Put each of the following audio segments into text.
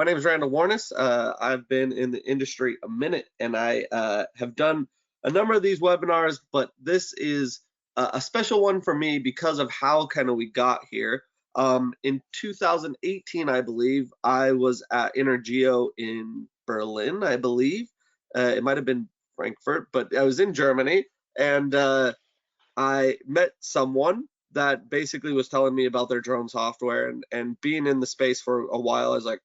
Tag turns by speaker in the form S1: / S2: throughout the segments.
S1: My name is Randall Warnas. I've been in the industry a minute, and I have done a number of these webinars, but this is a special one for me because of how kind of we got here. In 2018, I believe, I was at INTERGEO in Berlin, I believe. It might have been Frankfurt, but I was in Germany, and I met someone that basically was telling me about their drone software, and being in the space for a while, I was like,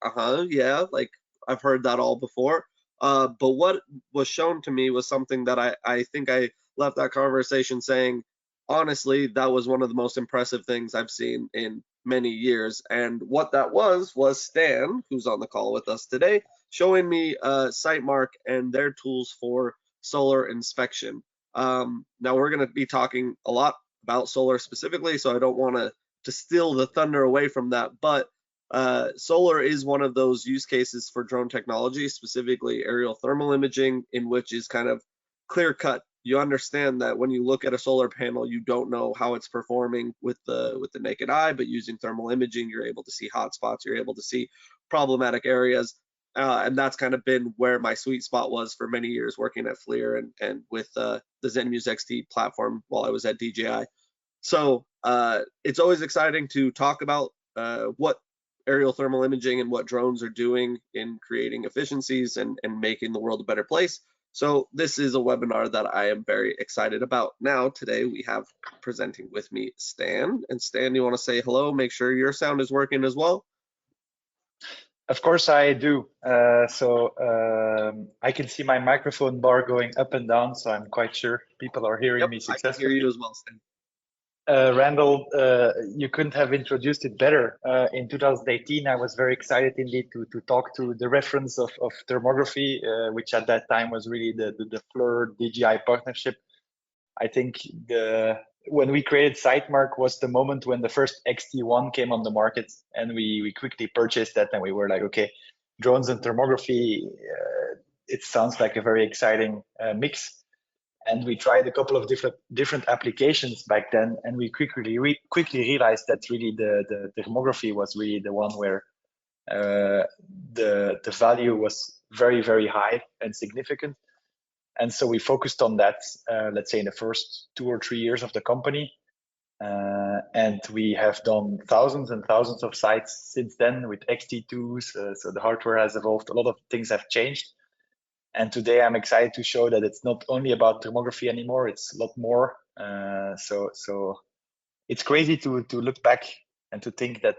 S1: yeah, like I've heard that all before. But what was shown to me was something that I think I left that conversation saying, honestly, that was one of the most impressive things I've seen in many years. And what that was Stan, who's on the call with us today, showing me Sitemark and their tools for solar inspection. Now we're going to be talking a lot about solar specifically, so I don't want to steal the thunder away from that, but solar is one of those use cases for drone technology, specifically aerial thermal imaging, in which is kind of clear cut. You understand that when you look at a solar panel, you don't know how it's performing with the naked eye, but using thermal imaging, you're able to see hotspots, you're able to see problematic areas. And that's kind of been where my sweet spot was for many years, working at FLIR and with the ZenMuse XT platform while I was at DJI. So it's always exciting to talk about what aerial thermal imaging and what drones are doing in creating efficiencies and making the world a better place. So this is a webinar that I am very excited about. Now, today we have presenting with me Stan. And Stan, you want to say hello? Make sure your sound is working as well.
S2: Of course I do. I can see my microphone bar going up and down, so I'm quite sure people are hearing me successfully.
S1: I can hear you as well, Stan.
S2: Randall, you couldn't have introduced it better. In 2018, I was very excited indeed to talk to the reference of thermography, which at that time was really the FLIR DJI partnership. I think when we created Sitemark was the moment when the first XT1 came on the market, and we quickly purchased that, and we were like, okay, drones and thermography, it sounds like a very exciting mix. And we tried a couple of different applications back then, and we quickly realized that really the thermography was really the one where the value was very, very high and significant. And so we focused on that, let's say, in the first 2 or 3 years of the company. And we have done thousands and thousands of sites since then with XT2s. So the hardware has evolved. A lot of things have changed. And today I'm excited to show that it's not only about thermography anymore, it's a lot more. So it's crazy to look back and to think that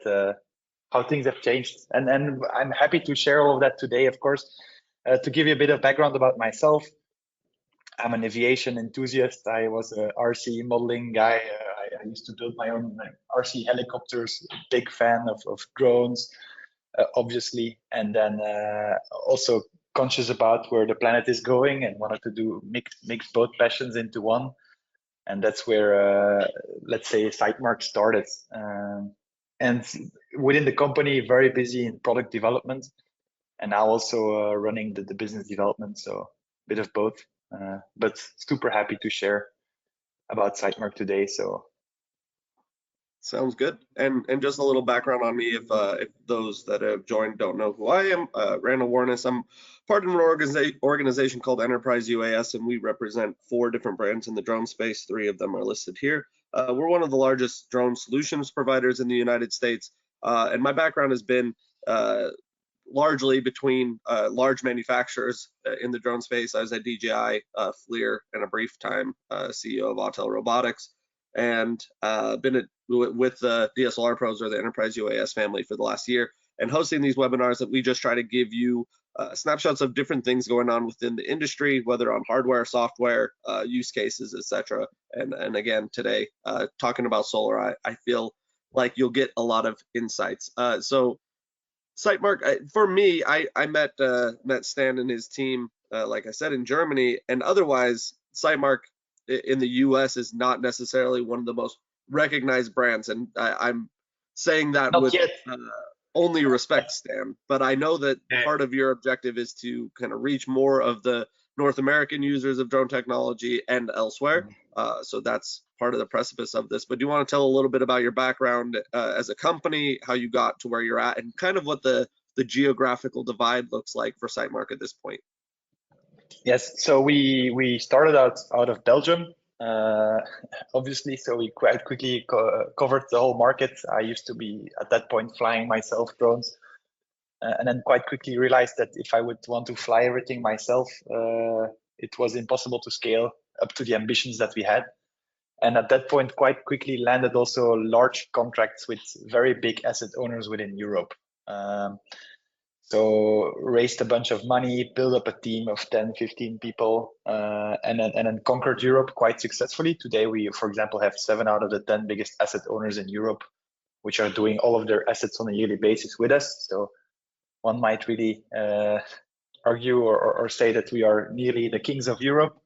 S2: how things have changed. And I'm happy to share all of that today, of course. To give you a bit of background about myself, I'm an aviation enthusiast. I was a RC modeling guy. I used to build my own RC helicopters, big fan of drones, obviously. And then also conscious about where the planet is going and wanted to mix both passions into one. And that's where, let's say, Sitemark started. And within the company, very busy in product development, and now also running the business development. So a bit of both, but super happy to share about Sitemark today. So
S1: sounds good. And just a little background on me, if those that have joined don't know who I am, Randall Warnas. I'm part of an organization called Enterprise UAS, and we represent 4 different brands in the drone space. 3 of them are listed here. We're one of the largest drone solutions providers in the United States, and my background has been largely between large manufacturers in the drone space. I was at DJI, FLIR, and a brief time CEO of Autel Robotics, and been with the DSLRPros, or the Enterprise UAS family, for the last year, and hosting these webinars that we just try to give you snapshots of different things going on within the industry, whether on hardware, software, use cases, etc. And again, today, talking about solar, I feel like you'll get a lot of insights. So Sitemark, for me, I met Stan and his team, like I said, in Germany, and otherwise, Sitemark in the US is not necessarily one of the most recognized brands, and I'm saying that not with only respect, Stan, but I know that part of your objective is to kind of reach more of the North American users of drone technology and elsewhere. So that's part of the precipice of this. But do you want to tell a little bit about your background as a company, how you got to where you're at, and kind of what the the geographical divide looks like for Sitemark at this point.
S2: Yes, so we started out of Belgium, obviously, so we quite quickly covered the whole market. I used to be at that point flying myself drones, and then quite quickly realized that if I would want to fly everything myself, it was impossible to scale up to the ambitions that we had. And at that point, quite quickly landed also large contracts with very big asset owners within Europe. So raised a bunch of money, built up a team of 10, 15 people, and then conquered Europe quite successfully. Today, we, for example, have 7 out of the 10 biggest asset owners in Europe, which are doing all of their assets on a yearly basis with us. So one might really argue or say that we are nearly the kings of Europe.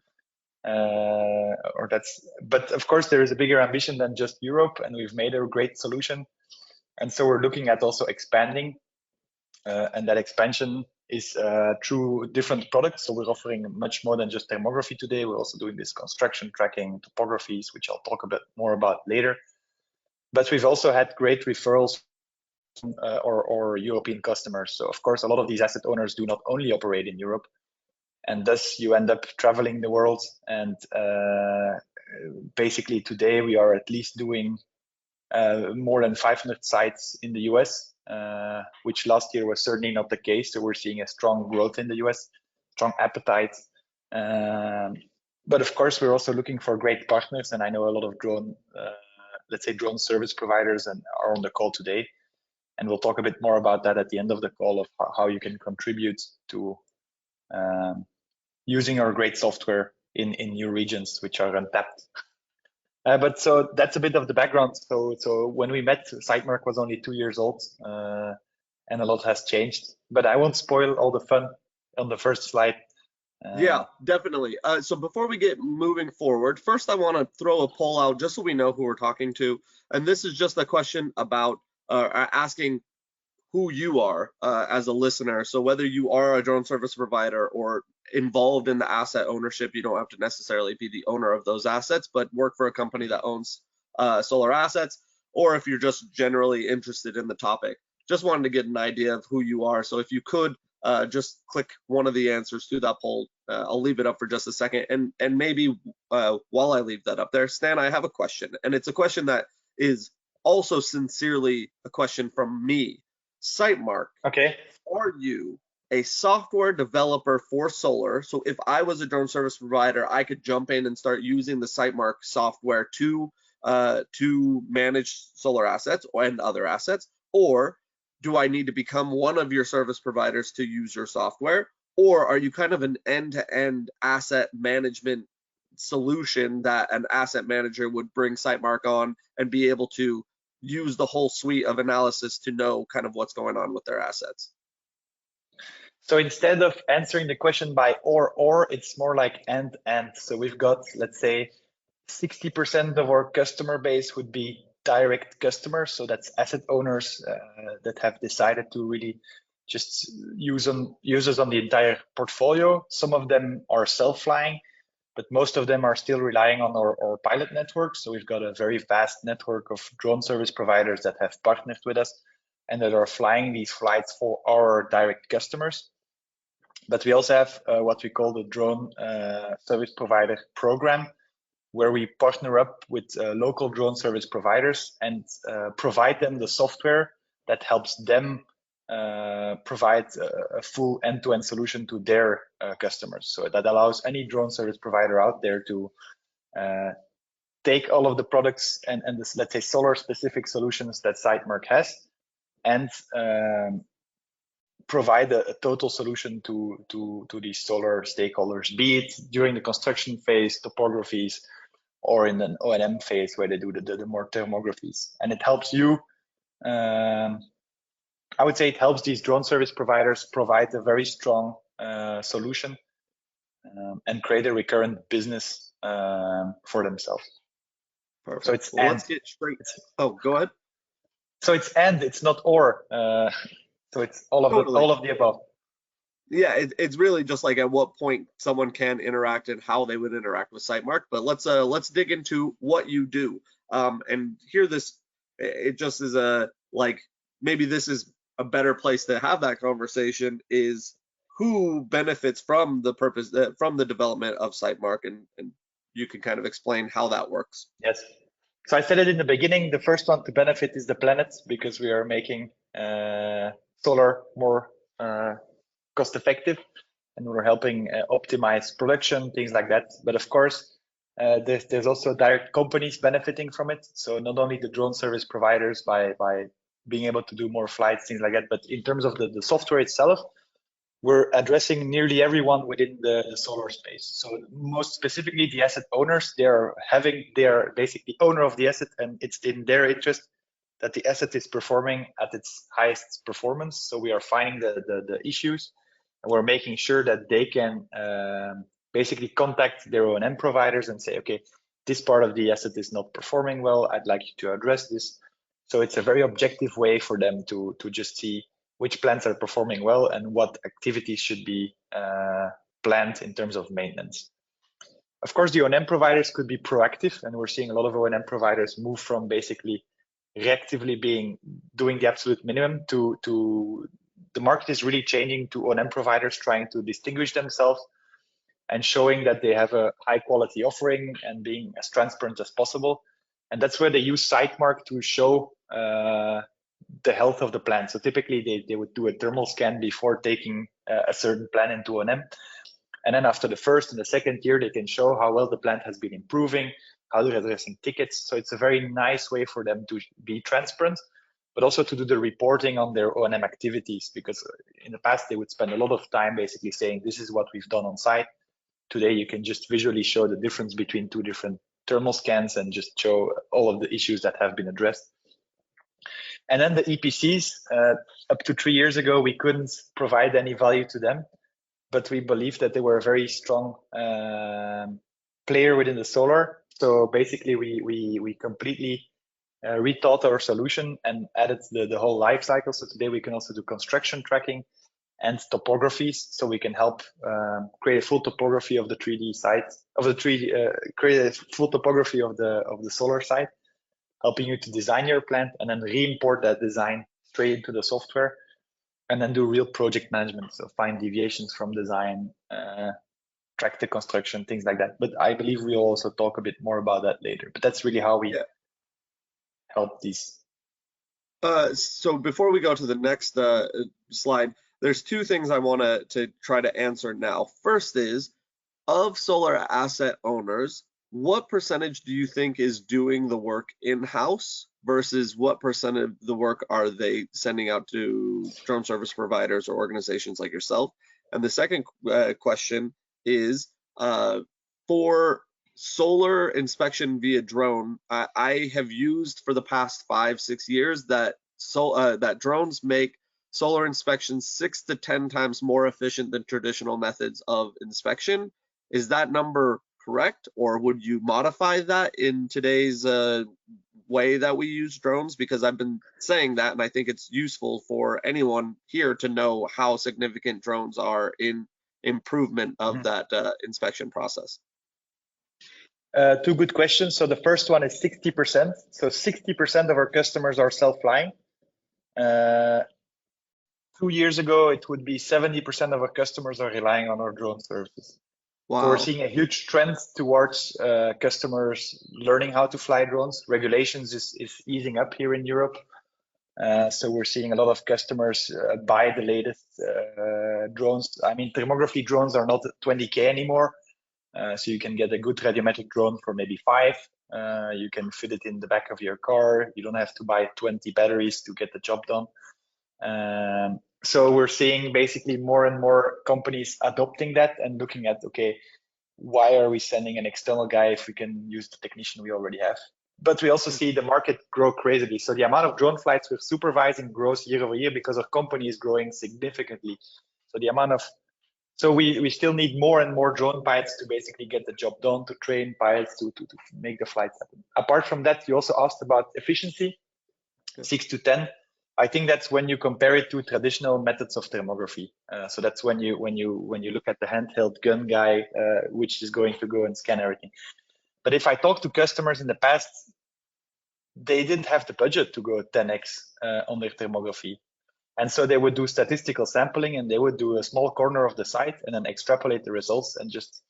S2: But of course, there is a bigger ambition than just Europe, and we've made a great solution. And so we're looking at also expanding. And that expansion is through different products. So we're offering much more than just thermography today. We're also doing this construction tracking, topographies, which I'll talk a bit more about later. But we've also had great referrals from or European customers. So of course, a lot of these asset owners do not only operate in Europe, and thus you end up traveling the world. And basically today we are at least doing more than 500 sites in the US. Which last year was certainly not the case. So we're seeing a strong growth in the US, strong appetite. But of course, we're also looking for great partners. And I know a lot of drone, let's say drone service providers and are on the call today. And we'll talk a bit more about that at the end of the call of how you can contribute to using our great software in new regions, which are untapped. But so that's a bit of the background. So when we met, Sitemark was only 2 years old, and a lot has changed. But I won't spoil all the fun on the first slide.
S1: Yeah, definitely. So before we get moving forward, first I want to throw a poll out just so we know who we're talking to. And this is just a question about asking who you are as a listener. So whether you are a drone service provider or involved in the asset ownership, you don't have to necessarily be the owner of those assets, but work for a company that owns solar assets, or if you're just generally interested in the topic. Just wanted to get an idea of who you are. So if you could just click one of the answers to that poll. I'll leave it up for just a second. And maybe while I leave that up there, Stan, I have a question. And it's a question that is also sincerely a question from me. Sitemark,
S2: okay.
S1: Are you a software developer for solar? So if I was a drone service provider, I could jump in and start using the Sitemark software to manage solar assets and other assets, or do I need to become one of your service providers to use your software? Or are you kind of an end-to-end asset management solution that an asset manager would bring Sitemark on and be able to use the whole suite of analysis to know kind of what's going on with their assets?
S2: So instead of answering the question by or, it's more like and. So we've got, let's say, 60% of our customer base would be direct customers. So that's asset owners that have decided to really just use us on the entire portfolio. Some of them are self-flying, but most of them are still relying on our pilot network. So we've got a very vast network of drone service providers that have partnered with us and that are flying these flights for our direct customers. But we also have what we call the drone service provider program, where we partner up with local drone service providers and provide them the software that helps them provide a full end-to-end solution to their customers. So that allows any drone service provider out there to take all of the products and this, let's say, solar specific solutions that Sitemark has, and provide a total solution to these solar stakeholders, be it during the construction phase, topographies, or in an O&M phase where they do the more thermographies. And it helps you, I would say it helps these drone service providers provide a very strong solution and create a recurrent business for themselves.
S1: Perfect.
S2: So it's
S1: well, let's get straight. Oh, go ahead.
S2: So it's and, it's not or. So it's all of
S1: Totally.
S2: all of the above.
S1: Yeah, it's really just like at what point someone can interact and how they would interact with Sitemark. But let's dig into what you do. And here it just is maybe this is a better place to have that conversation is who benefits from the from the development of Sitemark, and you can kind of explain how that works.
S2: Yes. So I said it in the beginning, the first one to benefit is the planet, because we are making solar more cost effective, and we're helping optimize production, things like that. But of course, there's also direct companies benefiting from it. So not only the drone service providers by being able to do more flights, things like that, but in terms of the software itself, we're addressing nearly everyone within the solar space. So most specifically, the asset owners, they are basically owner of the asset, and it's in their interest that the asset is performing at its highest performance. So we are finding the issues, and we're making sure that they can basically contact their O&M providers and say, okay, this part of the asset is not performing well. I'd like you to address this. So it's a very objective way for them to just see which plants are performing well and what activities should be planned in terms of maintenance. Of course, the O&M providers could be proactive, and we're seeing a lot of O&M providers move from basically reactively doing the absolute minimum to the market is really changing to O&M providers trying to distinguish themselves and showing that they have a high quality offering and being as transparent as possible. And that's where they use Sitemark to show the health of the plant. So typically they would do a thermal scan before taking a certain plant into O&M. And then after the first and the second year, they can show how well the plant has been improving, how they're addressing tickets. So it's a very nice way for them to be transparent, but also to do the reporting on their O&M activities, because in the past they would spend a lot of time basically saying, this is what we've done on site. Today, you can just visually show the difference between two different thermal scans and just show all of the issues that have been addressed. And then the EPCs, up to 3 years ago, we couldn't provide any value to them, but we believed that they were a very strong player within the solar. So basically, we completely rethought our solution and added the whole life cycle. So today we can also do construction tracking and topographies, so we can help create a full topography of the 3D site, create a full topography of the solar site, helping you to design your plant and then re-import that design straight into the software, and then do real project management. So find deviations from design, track the construction, things like that. But I believe we'll also talk a bit more about that later. But that's really how we help these.
S1: So before we go to the next slide, there's two things I want to try to answer now. First is, of solar asset owners, what percentage do you think is doing the work in-house versus what percent of the work are they sending out to drone service providers or organizations like yourself? And the second question is, for solar inspection via drone, I have used for the past 5-6 years that drones make solar inspections 6 to 10 times more efficient than traditional methods of inspection. Is that number correct, or would you modify that in today's way that we use drones? Because I've been saying that, and I think it's useful for anyone here to know how significant drones are in improvement of that inspection process.
S2: Two good questions. So the first one is 60%. So 60% of our customers are self-flying. 2 years ago, it would be 70% of our customers are relying on our drone services.
S1: Wow.
S2: So we're seeing a huge trend towards customers learning how to fly drones. Regulations is easing up here in Europe. So we're seeing a lot of customers buy the latest drones. I mean, thermography drones are not 20K anymore. So you can get a good radiometric drone for maybe 5. You can fit it in the back of your car. You don't have to buy 20 batteries to get the job done. So we're seeing basically more and more companies adopting that and looking at, okay, why are we sending an external guy if we can use the technician we already have? But we also see the market grow crazily. So the amount of drone flights we're supervising grows year over year because our company is growing significantly. So the amount of we still need more and more drone pilots to basically get the job done, to train pilots to make the flights happen. Apart from that, you also asked about efficiency, 6 to 10. I think that's when you compare it to traditional methods of thermography. So that's when you look at the handheld gun guy, which is going to go and scan everything. But if I talk to customers in the past, they didn't have the budget to go 10x on their thermography. And so they would do statistical sampling, and they would do a small corner of the site and then extrapolate the results. And just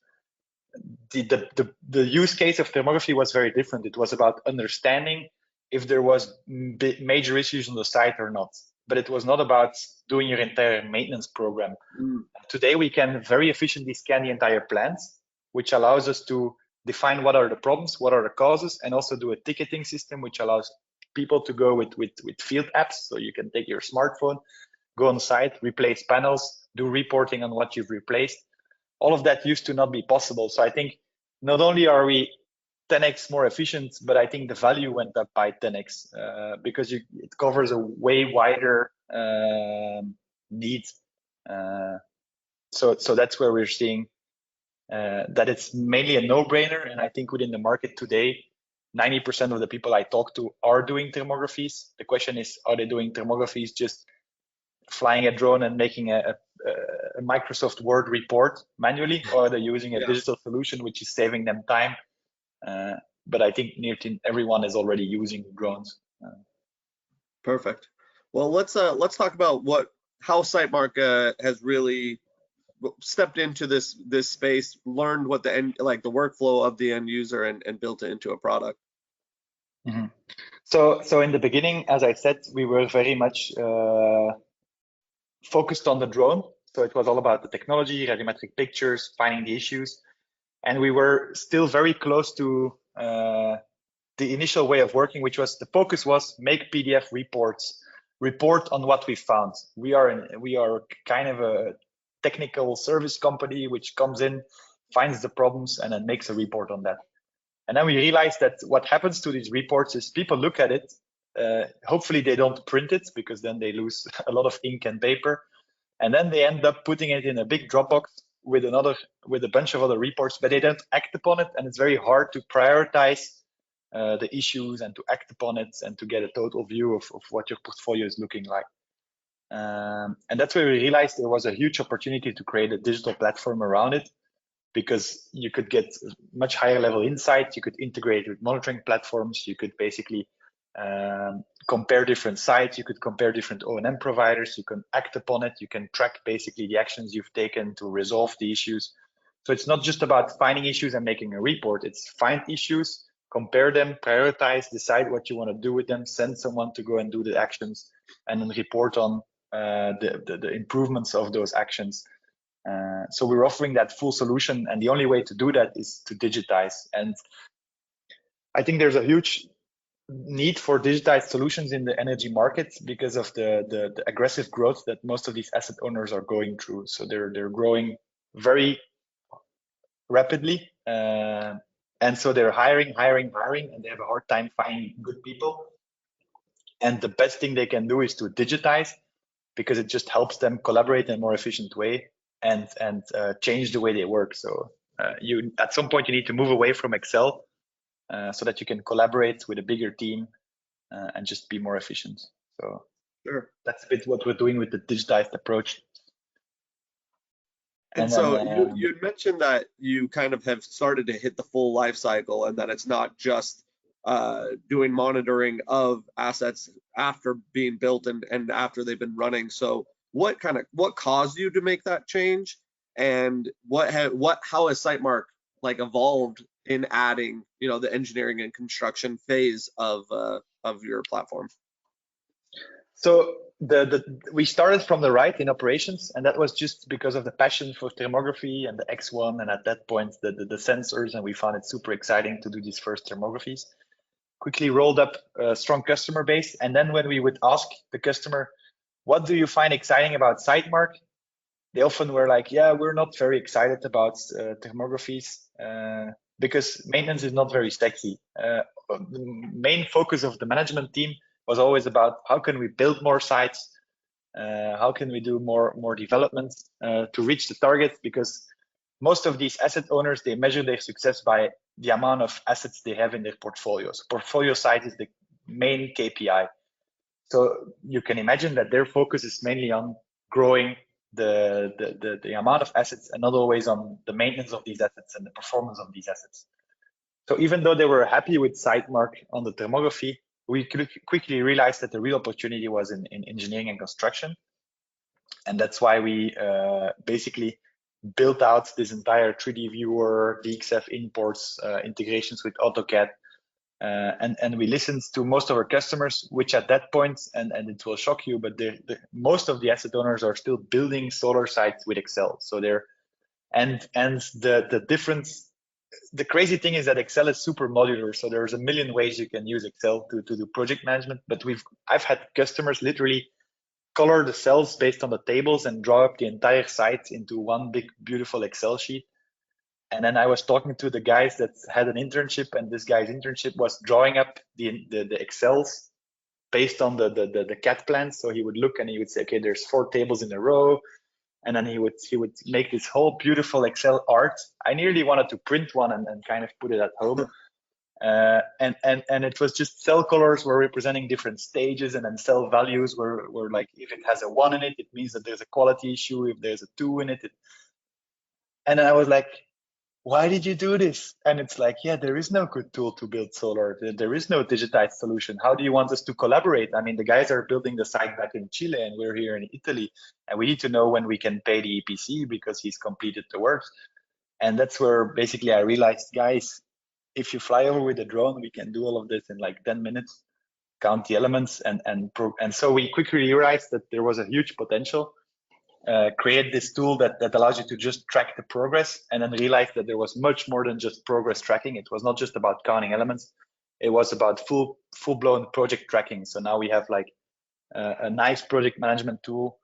S2: the use case of thermography was very different. It was about understanding if there was major issues on the site or not. But it was not about doing your entire maintenance program. Today, we can very efficiently scan the entire plant, which allows us to define what are the problems, what are the causes, and also do a ticketing system, which allows people to go with field apps. So you can take your smartphone, go on site, replace panels, do reporting on what you've replaced. All of that used to not be possible. So I think not only are we 10x more efficient, but I think the value went up by 10x because it covers a way wider need. So that's where we're seeing that it's mainly a no-brainer. And I think within the market today, 90% of the people I talk to are doing thermographies. The question is, are they doing thermographies just flying a drone and making a Microsoft Word report manually, or are they using a digital solution which is saving them time? But I think nearly everyone is already using drones.
S1: Perfect. Well, let's talk about how Sitemark has really stepped into this space, learned what the workflow of the end user, and built it into a product.
S2: Mm-hmm. So in the beginning, as I said, we were very much focused on the drone. So it was all about the technology, radiometric pictures, finding the issues, and we were still very close to the initial way of working, which was the focus was make PDF reports, report on what we found. We are kind of a technical service company which comes in, finds the problems, and then makes a report on that. And then we realized that what happens to these reports is people look at it. Hopefully they don't print it, because then they lose a lot of ink and paper. And then they end up putting it in a big Dropbox with a bunch of other reports, but they don't act upon it. And it's very hard to prioritize the issues and to act upon it and to get a total view of what your portfolio is looking like. And that's where we realized there was a huge opportunity to create a digital platform around it, because you could get much higher level insights. You could integrate with monitoring platforms. You could basically compare different sites. You could compare different O&M providers. You can act upon it. You can track basically the actions you've taken to resolve the issues. So it's not just about finding issues and making a report. It's find issues, compare them, prioritize, decide what you want to do with them, send someone to go and do the actions, and then report on the improvements of those actions. So we're offering that full solution, and the only way to do that is to digitize. And I think there's a huge need for digitized solutions in the energy market because of the aggressive growth that most of these asset owners are going through. So they're growing very rapidly, and so they're hiring, and they have a hard time finding good people. And the best thing they can do is to digitize, because it just helps them collaborate in a more efficient way and change the way they work. So you at some point you need to move away from Excel so that you can collaborate with a bigger team and just be more efficient. So
S1: sure,
S2: that's a bit what we're doing with the digitized approach.
S1: And so you mentioned that you kind of have started to hit the full life cycle, and that it's not just doing monitoring of assets after being built and after they've been running. So what caused you to make that change, and how has Sitemark evolved in adding the engineering and construction phase of your platform?
S2: So we started from the right in operations, and that was just because of the passion for thermography and the X1, and at that point the sensors, and we found it super exciting to do these first thermographies. Quickly rolled up a strong customer base, and then when we would ask the customer, what do you find exciting about Sitemark? They often were like, yeah, we're not very excited about thermographies because maintenance is not very sexy. The main focus of the management team was always about how can we build more sites, how can we do more development to reach the targets, because most of these asset owners, they measure their success by the amount of assets they have in their portfolios. Portfolio size is the main KPI. So you can imagine that their focus is mainly on growing the amount of assets, and not always on the maintenance of these assets and the performance of these assets. So even though they were happy with Sitemark on the thermography, we quickly realized that the real opportunity was in engineering and construction. And that's why we basically built out this entire 3D viewer, 𝐷EXF imports, integrations with AutoCAD. And we listened to most of our customers, which at that point, and it will shock you, but most of the asset owners are still building solar sites with Excel. So they're, and the difference, the crazy thing is that Excel is super modular. So there's a million ways you can use Excel to do project management. But I've had customers literally color the cells based on the tables and draw up the entire site into one big, beautiful Excel sheet. And then I was talking to the guys that had an internship, and this guy's internship was drawing up the Excels based on the CAD plans. So he would look and he would say, okay, there's 4 tables in a row. And then he would make this whole beautiful Excel art. I nearly wanted to print one and kind of put it at home. And it was just cell colors were representing different stages, and then cell values were like, if it has a 1 in it, it means that there's a quality issue. If there's a 2 in it. And then I was like, why did you do this? And it's like, yeah, there is no good tool to build solar. There is no digitized solution. How do you want us to collaborate? I mean, the guys are building the site back in Chile and we're here in Italy, and we need to know when we can pay the EPC because he's completed the work. And that's where basically I realized, guys, if you fly over with a drone, we can do all of this in like 10 minutes, count the elements. And so we quickly realized that there was a huge potential. Create this tool that allows you to just track the progress, and then realize that there was much more than just progress tracking. It was not just about counting elements. It was about full-blown project tracking. So now we have like a nice project management tool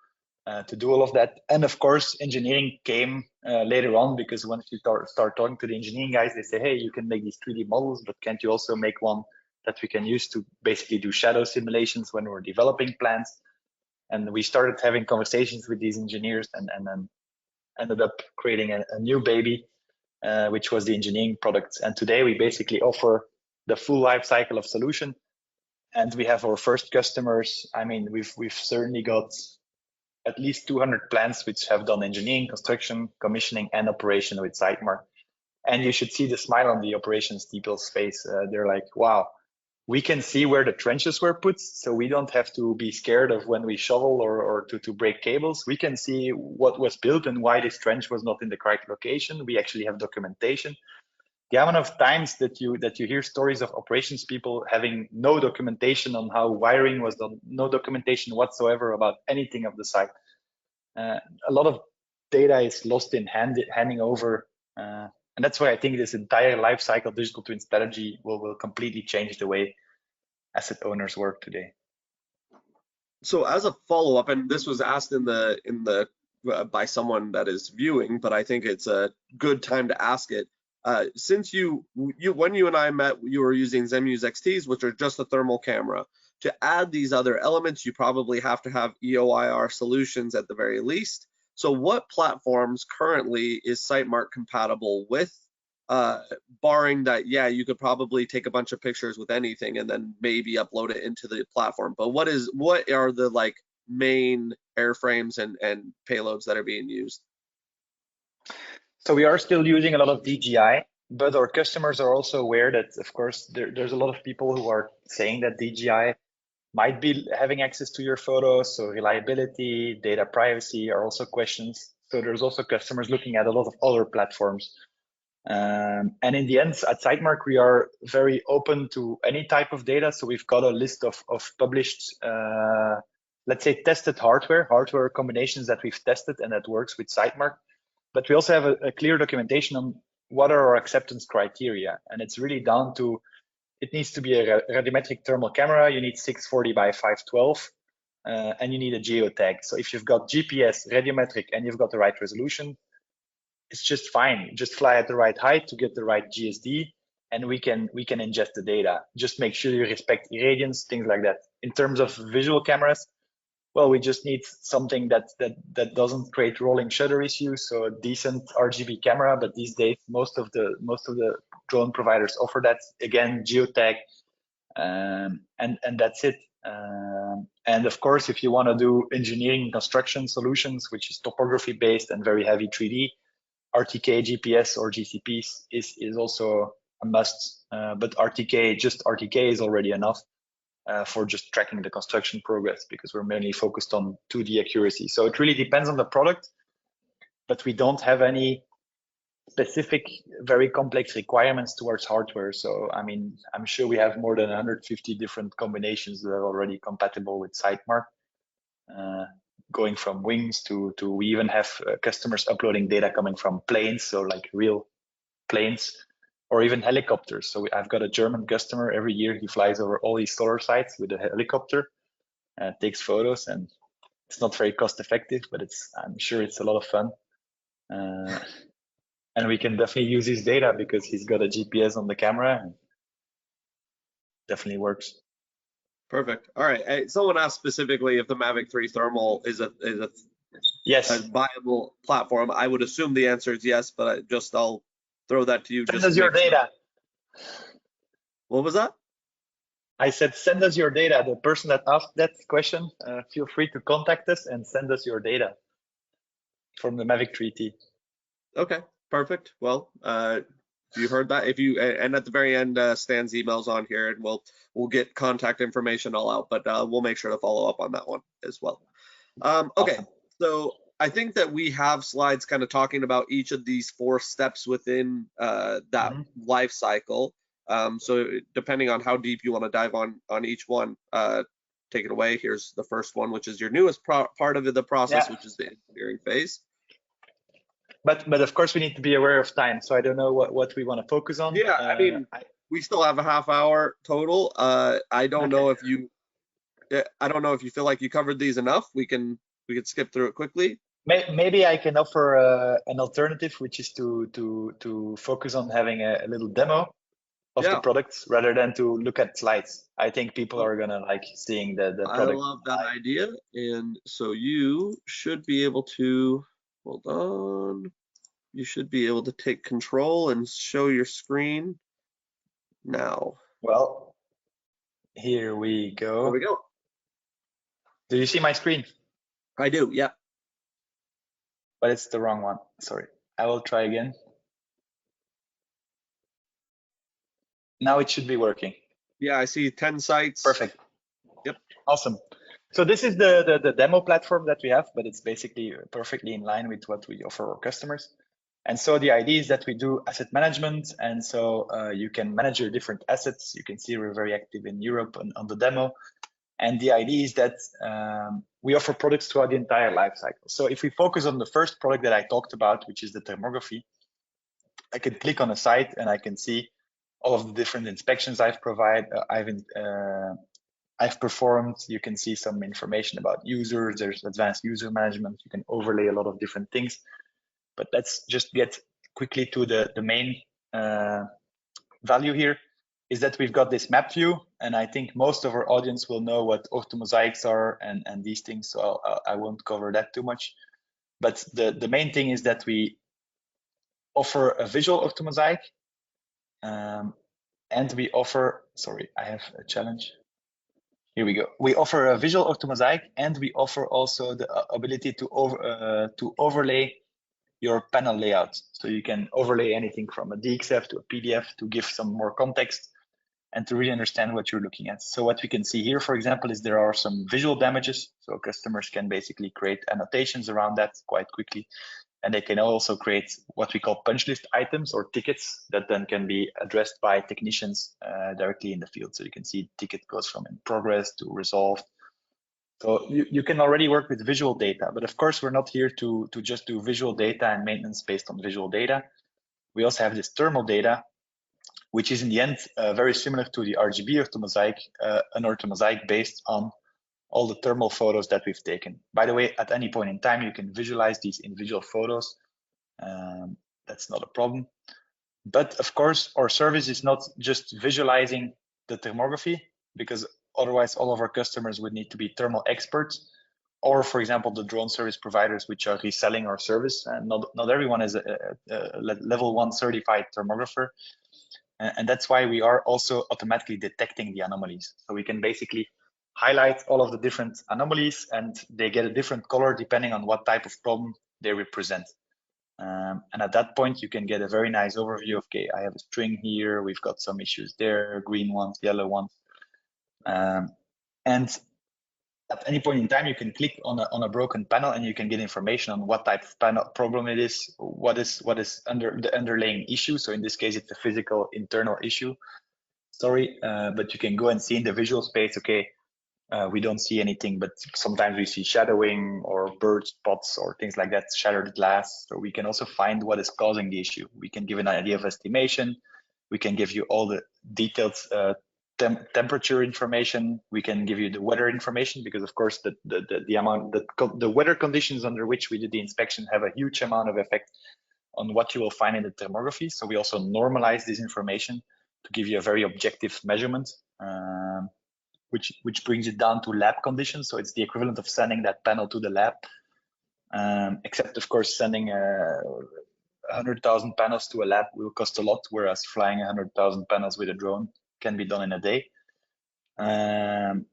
S2: to do all of that. And of course, engineering came later on, because once you start talking to the engineering guys, they say, hey, you can make these 3D models, but can't you also make one that we can use to basically do shadow simulations when we're developing plans? And we started having conversations with these engineers, and then ended up creating a new baby, which was the engineering products. And today we basically offer the full life cycle of solution. And we have our first customers. I mean, we've certainly got at least 200 plants which have done engineering, construction, commissioning, and operation with Sitemark. And you should see the smile on the operations people's face. They're like, wow. We can see where the trenches were put, so we don't have to be scared of when we shovel or to break cables. We can see what was built and why this trench was not in the correct location. We actually have documentation. The amount of times that you hear stories of operations people having no documentation on how wiring was done, no documentation whatsoever about anything of the site. A lot of data is lost in handing over. And that's why I think this entire life cycle digital twin strategy will completely change the way asset owners work today.
S1: So as a follow-up, and this was asked in the by someone that is viewing, but I think it's a good time to ask it. Since when you and I met, you were using Zenmuse XTs, which are just a thermal camera. To add these other elements, you probably have to have EOIR solutions at the very least. So what platforms currently is Sitemark compatible with, barring that, yeah, you could probably take a bunch of pictures with anything and then maybe upload it into the platform. But what are the like main airframes and payloads that are being used?
S2: So we are still using a lot of DJI, but our customers are also aware that, of course, there's a lot of people who are saying that DJI might be having access to your photos, so reliability, data privacy are also questions. So there's also customers looking at a lot of other platforms. And in the end, at Sitemark, we are very open to any type of data. So we've got a list of published, let's say, tested hardware combinations that we've tested and that works with Sitemark. But we also have a clear documentation on what are our acceptance criteria. And it's really down to, it needs to be a radiometric thermal camera. You need 640 by 512, and you need a geotag. So if you've got GPS, radiometric, and you've got the right resolution, it's just fine. Just fly at the right height to get the right GSD, and we can ingest the data. Just make sure you respect irradiance, things like that. In terms of visual cameras, well, we just need something that doesn't create rolling shutter issues. So a decent RGB camera, but these days most of the drone providers offer that. Again, geotag, and that's it. And of course, if you want to do engineering construction solutions, which is topography based and very heavy 3D, RTK, GPS, or GCPs is also a must. But RTK is already enough. for just tracking the construction progress, because we're mainly focused on 2D accuracy. So it really depends on the product, but we don't have any specific, very complex requirements towards hardware. So, I mean, I'm sure we have more than 150 different combinations that are already compatible with Sitemark, going from wings to we even have customers uploading data coming from planes, so like real planes, or even helicopters. So I've got a German customer. Every year he flies over all these solar sites with a helicopter, takes photos, and it's not very cost effective, but I'm sure it's a lot of fun. And we can definitely use his data because he's got a GPS on the camera. And definitely works.
S1: Perfect. All right. Someone asked specifically if the Mavic 3 thermal is a
S2: yes,
S1: viable platform. I would assume the answer is yes, but I'll throw that to you.
S2: Send us your data.
S1: What was that?
S2: I said, send us your data. The person that asked that question, feel free to contact us and send us your data from the Mavic 3T.
S1: Okay, perfect. Well, you heard that. And at the very end, Stan's email's on here, and we'll get contact information all out, but we'll make sure to follow up on that one as well. Okay, awesome. So I think that we have slides kind of talking about each of these 4 steps within that life cycle. So depending on how deep you want to dive on each one, take it away. Here's the first one, which is your newest part of the process, which is the engineering phase.
S2: But of course we need to be aware of time. So I don't know what we want to focus on.
S1: Yeah, I mean, we still have a half hour total. I don't know if you feel like you covered these enough. We could skip through it quickly.
S2: Maybe I can offer an alternative, which is to focus on having a little demo of the products rather than to look at slides. I think people are gonna like seeing the product.
S1: I love that idea, and so you should be able to hold on. You should be able to take control and show your screen now.
S2: Well, here we go.
S1: There we go.
S2: Do you see my screen?
S1: I do, yeah.
S2: But it's the wrong one. Sorry. I will try again. Now it should be working.
S1: Yeah, I see 10 sites.
S2: Perfect.
S1: Yep.
S2: Awesome. So this is the demo platform that we have, but it's basically perfectly in line with what we offer our customers. And so the idea is that we do asset management, and so you can manage your different assets. You can see we're very active in Europe on the demo. And the idea is that we offer products throughout the entire life cycle. So if we focus on the first product that I talked about, which is the thermography, I can click on a site and I can see all of the different inspections I've performed. You can see some information about users. There's advanced user management. You can overlay a lot of different things. But let's just get quickly to the main value here, is that we've got this map view, and I think most of our audience will know what orthomosaics are and these things, so I won't cover that too much. But the main thing is that we offer a visual orthomosaic, and we offer, sorry, I have a challenge. Here we go. We offer a visual orthomosaic, and we offer also the ability to overlay your panel layout. So you can overlay anything from a 𝐷XF to a PDF to give some more context and to really understand what you're looking at. So what we can see here, for example, is there are some visual damages. So customers can basically create annotations around that quite quickly. And they can also create what we call punch list items or tickets that then can be addressed by technicians directly in the field. So you can see ticket goes from in progress to resolved. So you can already work with visual data, but of course, we're not here to just do visual data and maintenance based on visual data. We also have this thermal data, which is in the end very similar to the RGB orthomosaic, an orthomosaic based on all the thermal photos that we've taken. By the way, at any point in time, you can visualize these individual photos. That's not a problem. But of course, our service is not just visualizing the thermography, because otherwise all of our customers would need to be thermal experts, or for example, the drone service providers which are reselling our service. And not everyone is a level 1 certified thermographer. And that's why we are also automatically detecting the anomalies. So we can basically highlight all of the different anomalies, and they get a different color depending on what type of problem they represent. And at that point, you can get a very nice overview of, okay, I have a string here, we've got some issues there, green ones, yellow ones. And at any point in time, you can click on a broken panel and you can get information on what type of panel problem it is, what is under the underlying issue. So in this case, it's a physical internal issue. Sorry, but you can go and see in the visual space, okay, we don't see anything, but sometimes we see shadowing or bird spots or things like that, shattered glass. So we can also find what is causing the issue. We can give an idea of estimation. We can give you all the detailed temperature information. We can give you the weather information, because of course the weather conditions under which we did the inspection have a huge amount of effect on what you will find in the thermography. So we also normalize this information to give you a very objective measurement, which brings it down to lab conditions. So it's the equivalent of sending that panel to the lab, except of course sending 100,000 panels to a lab will cost a lot, whereas flying 100,000 panels with a drone can be done in a day. And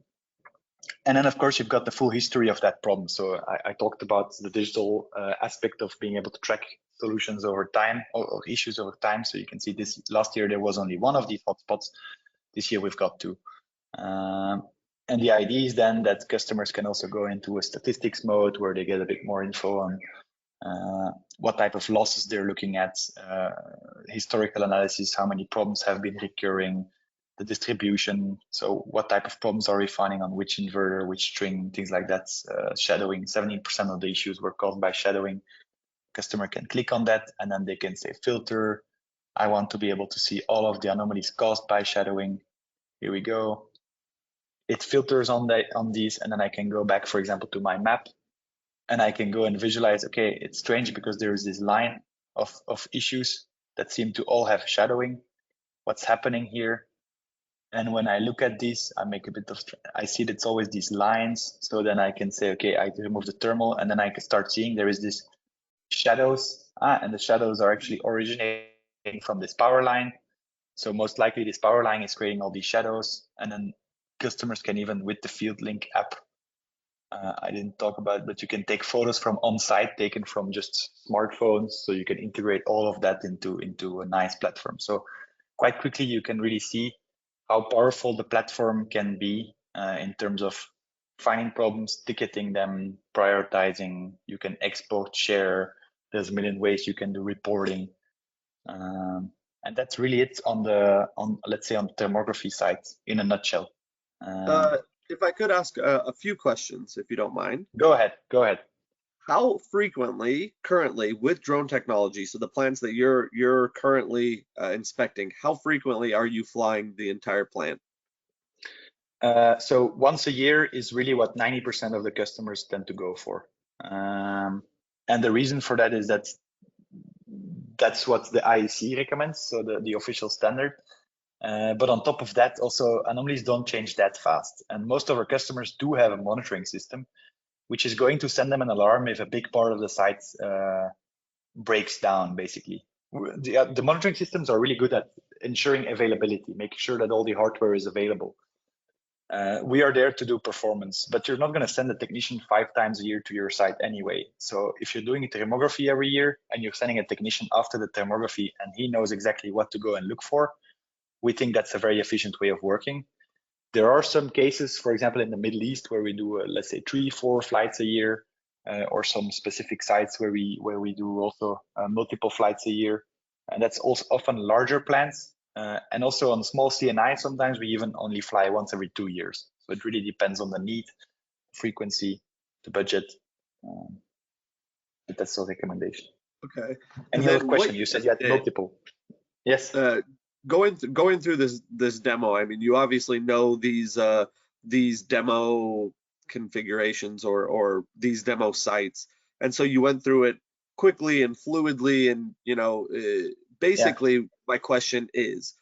S2: then of course you've got the full history of that problem. So I talked about the digital aspect of being able to track solutions over time or issues over time. So you can see this last year there was only one of these hotspots. This year we've got two. And the idea is then that customers can also go into a statistics mode where they get a bit more info on what type of losses they're looking at, historical analysis, how many problems have been recurring, the distribution. So what type of problems are we finding on which inverter, which string, things like that. Shadowing, 17% of the issues were caused by shadowing. Customer can click on that and then they can say filter. I want to be able to see all of the anomalies caused by shadowing. Here we go. It filters on these, and then I can go back, for example, to my map, and I can go and visualize, okay, it's strange because there is this line of issues that seem to all have shadowing. What's happening here? And when I look at this, I see that it's always these lines. So then I can say, okay, I remove the thermal, and then I can start seeing there is this shadows, and the shadows are actually originating from this power line. So most likely this power line is creating all these shadows, and then customers can even, with the Field Link app, I didn't talk about it, but you can take photos from on-site taken from just smartphones. So you can integrate all of that into a nice platform. So quite quickly, you can really see how powerful the platform can be in terms of finding problems, ticketing them, prioritizing. You can export, share. There's a million ways you can do reporting. And that's really it let's say on the thermography side in a nutshell.
S1: If I could ask a few questions, if you don't mind.
S2: Go ahead.
S1: How frequently, currently, with drone technology, so the plants that you're currently inspecting, how frequently are you flying the entire plant?
S2: So once a year is really what 90% of the customers tend to go for. And the reason for that is that's what the IEC recommends, so the official standard. But on top of that, also anomalies don't change that fast. And most of our customers do have a monitoring system, which is going to send them an alarm if a big part of the site breaks down, basically. The monitoring systems are really good at ensuring availability, making sure that all the hardware is available. We are there to do performance, but you're not going to send a technician 5 times a year to your site anyway. So if you're doing a thermography every year and you're sending a technician after the thermography and he knows exactly what to go and look for, we think that's a very efficient way of working. There are some cases, for example, in the Middle East where we do, let's say 3-4 flights a year, or some specific sites where we do also multiple flights a year. And that's also often larger plants. And also on small CNI, sometimes we even only fly once every 2 years. So it really depends on the need, frequency, the budget. But that's the recommendation.
S1: Okay.
S2: Any other question? You said you had multiple. Yes.
S1: Going through this demo, I mean, you obviously know these demo configurations or these demo sites, and so you went through it quickly and fluidly. And basically, my question is,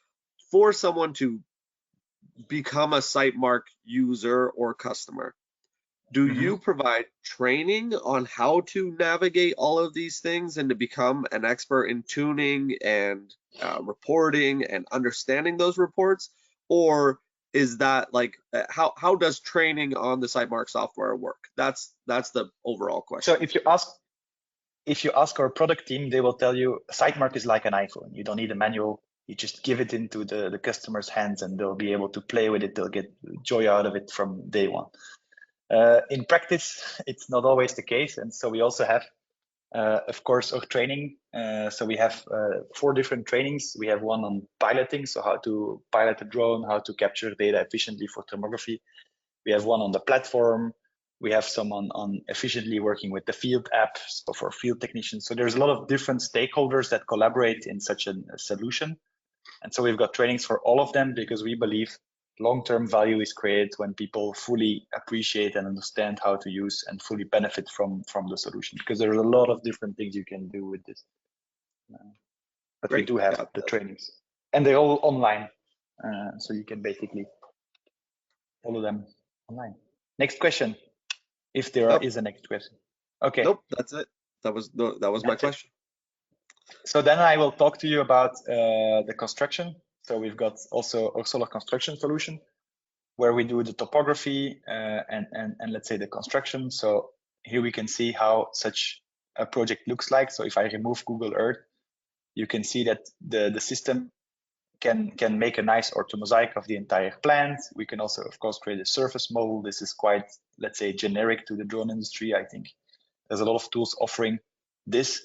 S1: for someone to become a Sitemark user or customer, do you provide training on how to navigate all of these things and to become an expert in tuning and reporting and understanding those reports? Or is that like, how does training on the Sitemark software work? That's the overall question.
S2: So if you ask our product team, they will tell you Sitemark is like an iPhone. You don't need a manual. You just give it into the customer's hands and they'll be able to play with it. They'll get joy out of it from day one. In practice, it's not always the case. And so we also have, of course, our training. So we have 4 different trainings. We have one on piloting, so how to pilot a drone, how to capture data efficiently for thermography. We have one on the platform. We have some on efficiently working with the field app for field technicians. So there's a lot of different stakeholders that collaborate in such a solution. And so we've got trainings for all of them because we believe long-term value is created when people fully appreciate and understand how to use and fully benefit from the solution, because there's a lot of different things you can do with this. But
S1: Great.
S2: we do have the trainings, and they're all online, so you can basically follow them online. Next question, if there is a next question. Okay.
S1: Nope, that's it. That was my question.
S2: So then I will talk to you about the construction. So we've got also our solar construction solution, where we do the topography and let's say the construction. So here we can see how such a project looks like. So if I remove Google Earth, you can see that the system can make a nice orthomosaic of the entire plant. We can also, of course, create a surface model. This is quite, let's say, generic to the drone industry. I think there's a lot of tools offering this,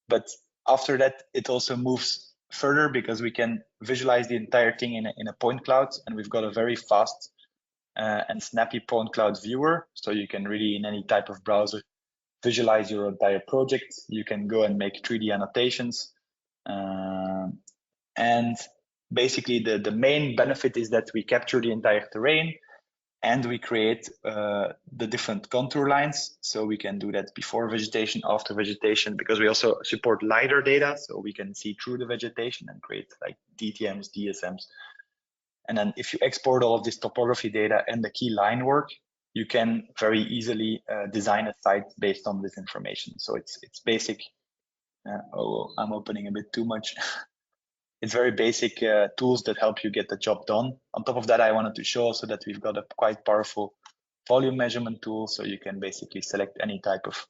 S2: but after that, it also moves further because we can visualize the entire thing in a point cloud, and we've got a very fast and snappy point cloud viewer. So you can really, in any type of browser, visualize your entire project. You can go and make 3D annotations. And basically the main benefit is that we capture the entire terrain and we create the different contour lines. So we can do that before vegetation, after vegetation, because we also support LiDAR data. So we can see through the vegetation and create like DTMs, DSMs. And then if you export all of this topography data and the key line work, you can very easily design a site based on this information. So it's basic. Oh, I'm opening a bit too much. It's very basic tools that help you get the job done. On top of that, I wanted to show also that we've got a quite powerful volume measurement tool. So you can basically select any type of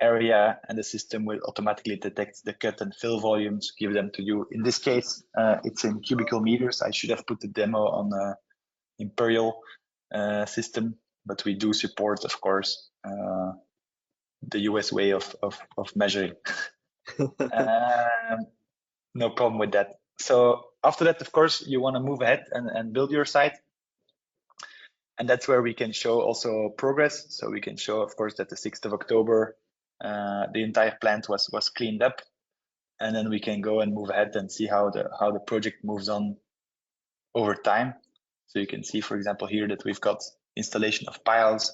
S2: area and the system will automatically detect the cut and fill volumes, give them to you. In this case, it's in cubical meters. I should have put the demo on the Imperial system, but we do support, of course, the US way of measuring. No problem with that. So after that, of course, you want to move ahead and build your site. And that's where we can show also progress. So we can show, of course, that the 6th of October, the entire plant was cleaned up. And then we can go and move ahead and see how the project moves on over time. So you can see, for example, here that we've got installation of piles.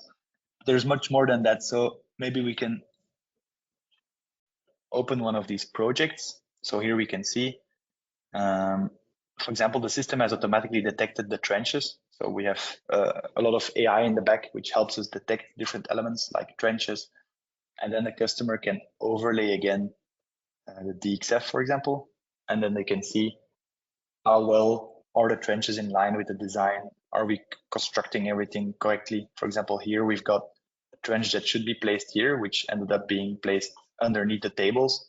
S2: There's much more than that. So maybe we can open one of these projects. So here we can see, for example, the system has automatically detected the trenches. So we have a lot of AI in the back, which helps us detect different elements like trenches. And then the customer can overlay again the 𝐷XF, for example, and then they can see how well are the trenches in line with the design. Are we constructing everything correctly? For example, here we've got a trench that should be placed here, which ended up being placed underneath the tables.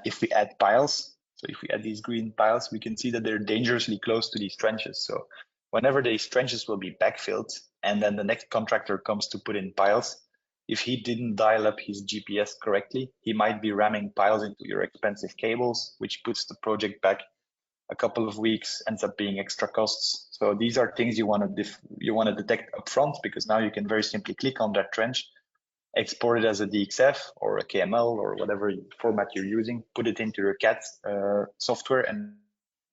S2: If we add piles, so if we add these green piles, we can see that they're dangerously close to these trenches. So whenever these trenches will be backfilled and then the next contractor comes to put in piles, if he didn't dial up his GPS correctly, he might be ramming piles into your expensive cables, which puts the project back a couple of weeks, ends up being extra costs. So these are things you want to detect upfront, because now you can very simply click on that trench, export it as a 𝐷XF or a KML or whatever format you're using, put it into your CAD software and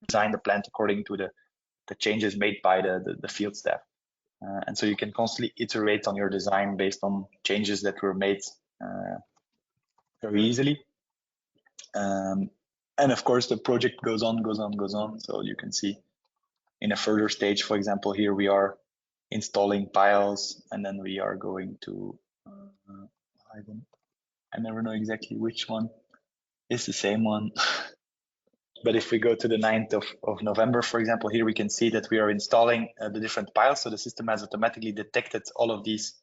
S2: design the plant according to the changes made by the field staff. And so you can constantly iterate on your design based on changes that were made very easily. And of course, the project goes on. So you can see in a further stage, for example, here we are installing piles, and then we are going to I never know exactly which one. It's the same one. But if we go to the 9th of November, for example, here we can see that we are installing the different piles. So the system has automatically detected all of these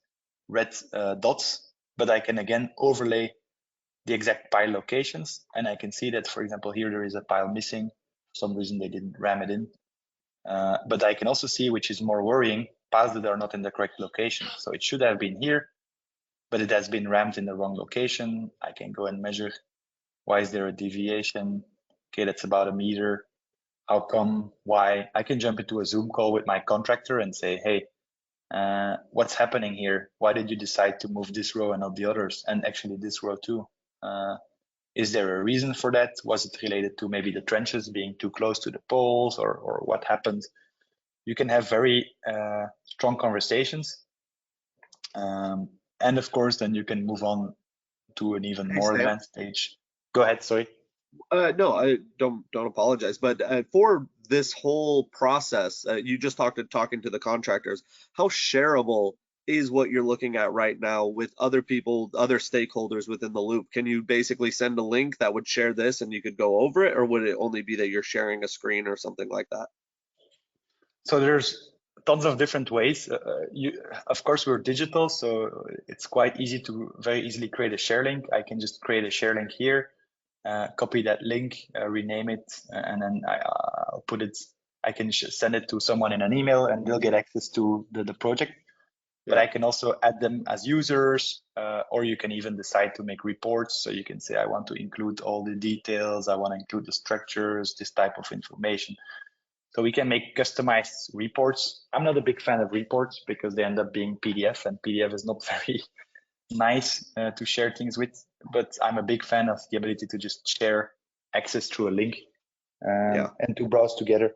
S2: red dots, but I can again overlay the exact pile locations. And I can see that, for example, here there is a pile missing. For some reason, they didn't ram it in. But I can also see, which is more worrying, paths that are not in the correct location. So it should have been here, but it has been rammed in the wrong location. I can go and measure. Why is there a deviation? Okay, that's about a meter. How come? Why? I can jump into a Zoom call with my contractor and say, hey, what's happening here? Why did you decide to move this row and not the others? And actually this row too. Is there a reason for that? Was it related to maybe the trenches being too close to the poles, or what happened? You can have very strong conversations. And of course, then you can move on to an even more advanced stage. Go ahead, sorry.
S1: No, I don't apologize. But for this whole process, you just talking to the contractors. How shareable is what you're looking at right now with other people, other stakeholders within the loop? Can you basically send a link that would share this and you could go over it, or would it only be that you're sharing a screen or something like that?
S2: So there's tons of different ways. Of course, we're digital, so it's quite easy to very easily create a share link. I can just create a share link here, copy that link, rename it, and then I'll put it. I can send it to someone in an email, and they'll get access to the project. But I can also add them as users, or you can even decide to make reports. So you can say, I want to include all the details. I want to include the structures, this type of information. So we can make customized reports. I'm not a big fan of reports because they end up being PDF, and PDF is not very nice to share things with. But I'm a big fan of the ability to just share access through a link and to browse together.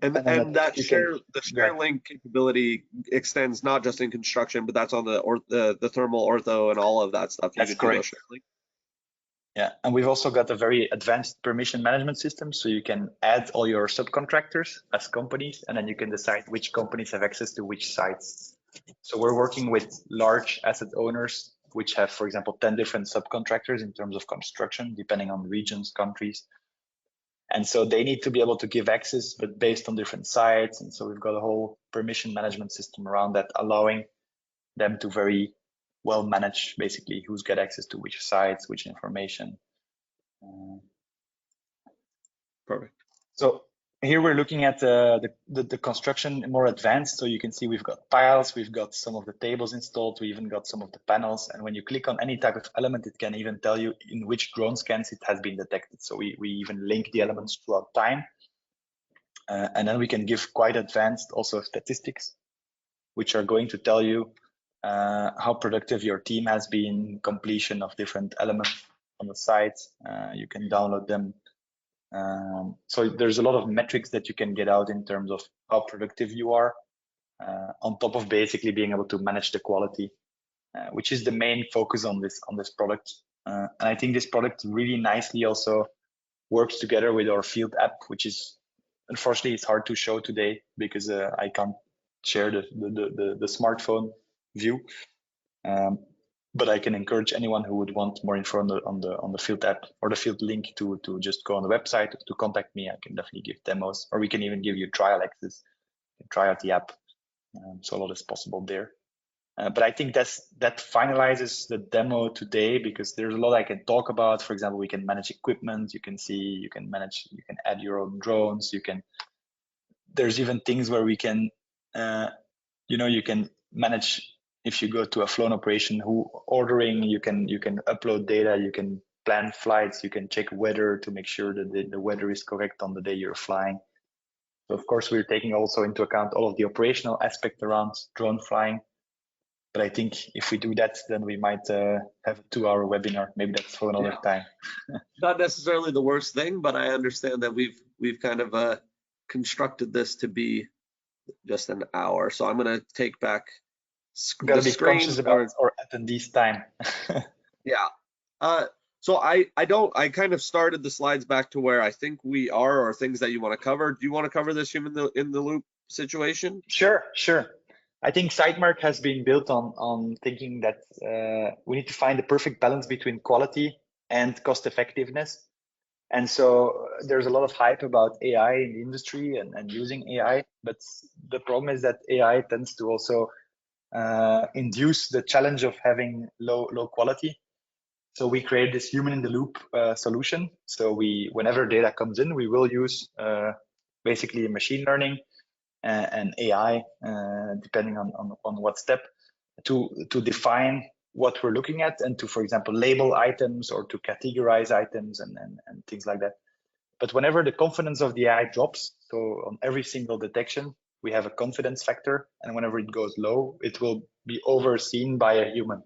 S1: And that the share link capability extends not just in construction, but that's on the thermal ortho and all of that stuff.
S2: That's correct. Yeah, and we've also got a very advanced permission management system, so you can add all your subcontractors as companies, and then you can decide which companies have access to which sites. So we're working with large asset owners, which have, for example, 10 different subcontractors in terms of construction, depending on regions, countries. And so they need to be able to give access, but based on different sites. And so we've got a whole permission management system around that, allowing them to very well manage basically who's got access to which sites, which information.
S1: Perfect.
S2: So here we're looking at the construction more advanced. So you can see we've got piles, we've got some of the tables installed, we even got some of the panels. And when you click on any type of element, it can even tell you in which drone scans it has been detected. So we even link the elements throughout time. And then we can give quite advanced also statistics, which are going to tell you how productive your team has been, completion of different elements on the site. You can download them. So there's a lot of metrics that you can get out in terms of how productive you are, on top of basically being able to manage the quality, which is the main focus on this product. And I think this product really nicely also works together with our field app, which is unfortunately it's hard to show today because I can't share the smartphone view. But I can encourage anyone who would want more info on the field app or the field link to just go on the website to contact me. I can definitely give demos, or we can even give you trial access and try out the app. So a lot is possible there. But I think that finalizes the demo today, because there's a lot I can talk about. For example, we can manage equipment. You can add your own drones. There's even things where we can, you can manage. If you go to a flown operation, ordering, you can upload data, you can plan flights, you can check weather to make sure that the weather is correct on the day you're flying. So of course, we're taking also into account all of the operational aspect around drone flying. But I think if we do that, then we might have a 2-hour webinar. Maybe that's for another time.
S1: Not necessarily the worst thing, but I understand that we've kind of constructed this to be just an hour. So I'm going to take back.
S2: Gotta be conscious about our attendees' time.
S1: Yeah. So I kind of started the slides back to where I think we are, or things that you want to cover. Do you want to cover this in the loop situation?
S2: Sure. I think Sitemark has been built on thinking that we need to find the perfect balance between quality and cost effectiveness. And so there's a lot of hype about AI in the industry and using AI, but the problem is that AI tends to also induce the challenge of having low quality. So we created this human in the loop solution. So whenever data comes in, we will use basically machine learning and AI, depending on what step, to define what we're looking at and to, for example, label items or to categorize items and things like that. But whenever the confidence of the AI drops, so on every single detection, we have a confidence factor, and whenever it goes low, it will be overseen by a human.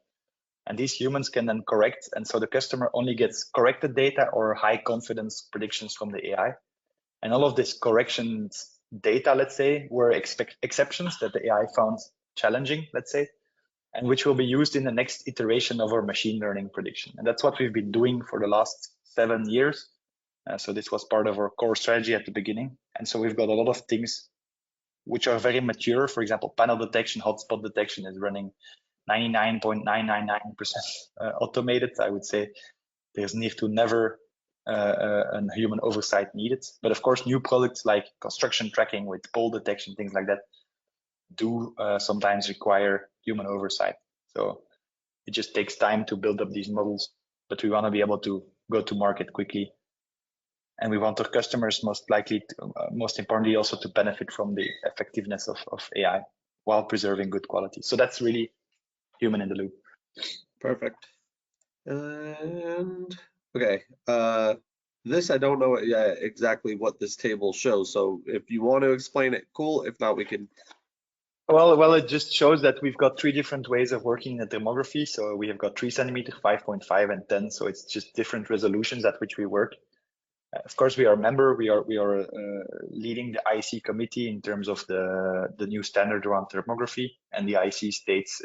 S2: And these humans can then correct, and so the customer only gets corrected data or high confidence predictions from the AI. And all of this corrections data, let's say, were exceptions that the AI found challenging, let's say, and which will be used in the next iteration of our machine learning prediction. And that's what we've been doing for the last 7 years. So this was part of our core strategy at the beginning. And so we've got a lot of things which are very mature. For example, panel detection, hotspot detection is running 99.999% automated. I would say there's never a human oversight needed. But of course, new products like construction tracking with pole detection, things like that, do sometimes require human oversight. So it just takes time to build up these models, but we want to be able to go to market quickly. And we want our customers most importantly also to benefit from the effectiveness of AI while preserving good quality. So that's really human in the loop.
S1: Perfect. And okay, this I don't know exactly what this table shows. So if you want to explain it, cool. If not, we can.
S2: Well, it just shows that we've got 3 different ways of working in thermography. So we have got 3 centimeter, 5.5, and 10. So it's just different resolutions at which we work. Of course, we are a member. We are leading the IEC committee in terms of the new standard around thermography, and the IEC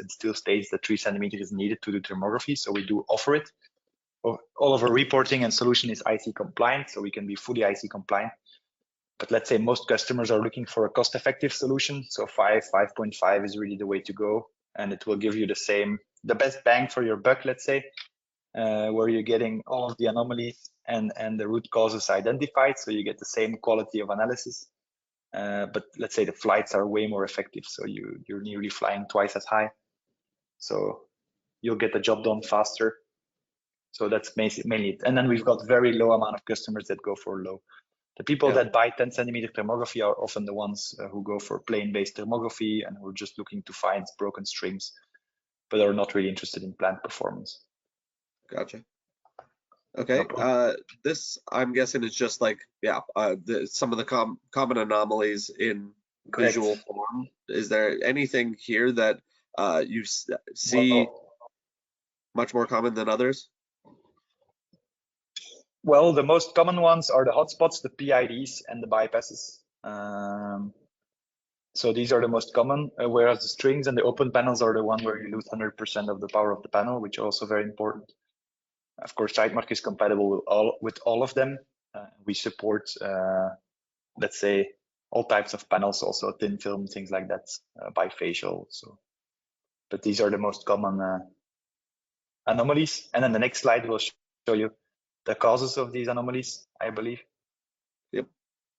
S2: still states that 3 centimeters is needed to do thermography. So we do offer it. All of our reporting and solution is IEC compliant, so we can be fully IEC compliant. But let's say most customers are looking for a cost-effective solution. So 5.5 is really the way to go, and it will give you the best bang for your buck, let's say, where you're getting all of the anomalies and the root causes identified, so you get the same quality of analysis. But let's say the flights are way more effective, so you're nearly flying twice as high, so you'll get the job done faster. So that's mainly it. And then we've got very low amount of customers that go for low. The people that buy 10 centimeter thermography are often the ones who go for plane-based thermography and who are just looking to find broken strings, but are not really interested in plant performance.
S1: Gotcha. Okay, this I'm guessing is just like some of the common anomalies in visual form. Is there anything here that you see much more common than others?
S2: Well, the most common ones are the hotspots, the PIDs, and the bypasses. So these are the most common, whereas the strings and the open panels are the one where you lose 100% of the power of the panel, which are also very important. Of course, Sitemark is compatible with all of them. We support, let's say, all types of panels, also thin film, things like that, bifacial. So, but these are the most common anomalies. And then the next slide will show you the causes of these anomalies, I believe.
S1: Yep.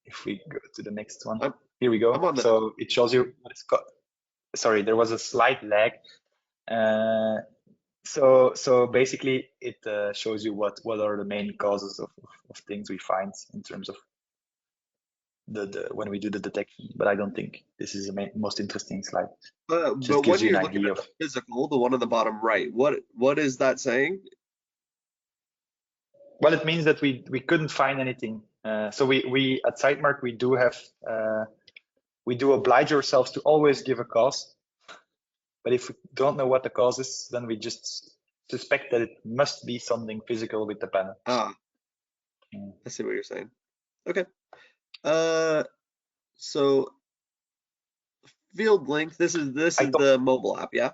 S2: If we go to the next one, here we go.
S1: I'm
S2: So it shows you what it's got. Sorry, there was a slight lag. So basically, it shows you what are the main causes of things we find in terms of when we do the detection. But I don't think this is the most interesting slide.
S1: But when you're looking at the physical, the one on the bottom right, what is that saying?
S2: Well, it means that we couldn't find anything. So we at Sitemark we do oblige ourselves to always give a cause. But if we don't know what the cause is, then we just suspect that it must be something physical with the panel.
S1: I see what you're saying. Okay. So Field Link, this is the mobile app, yeah?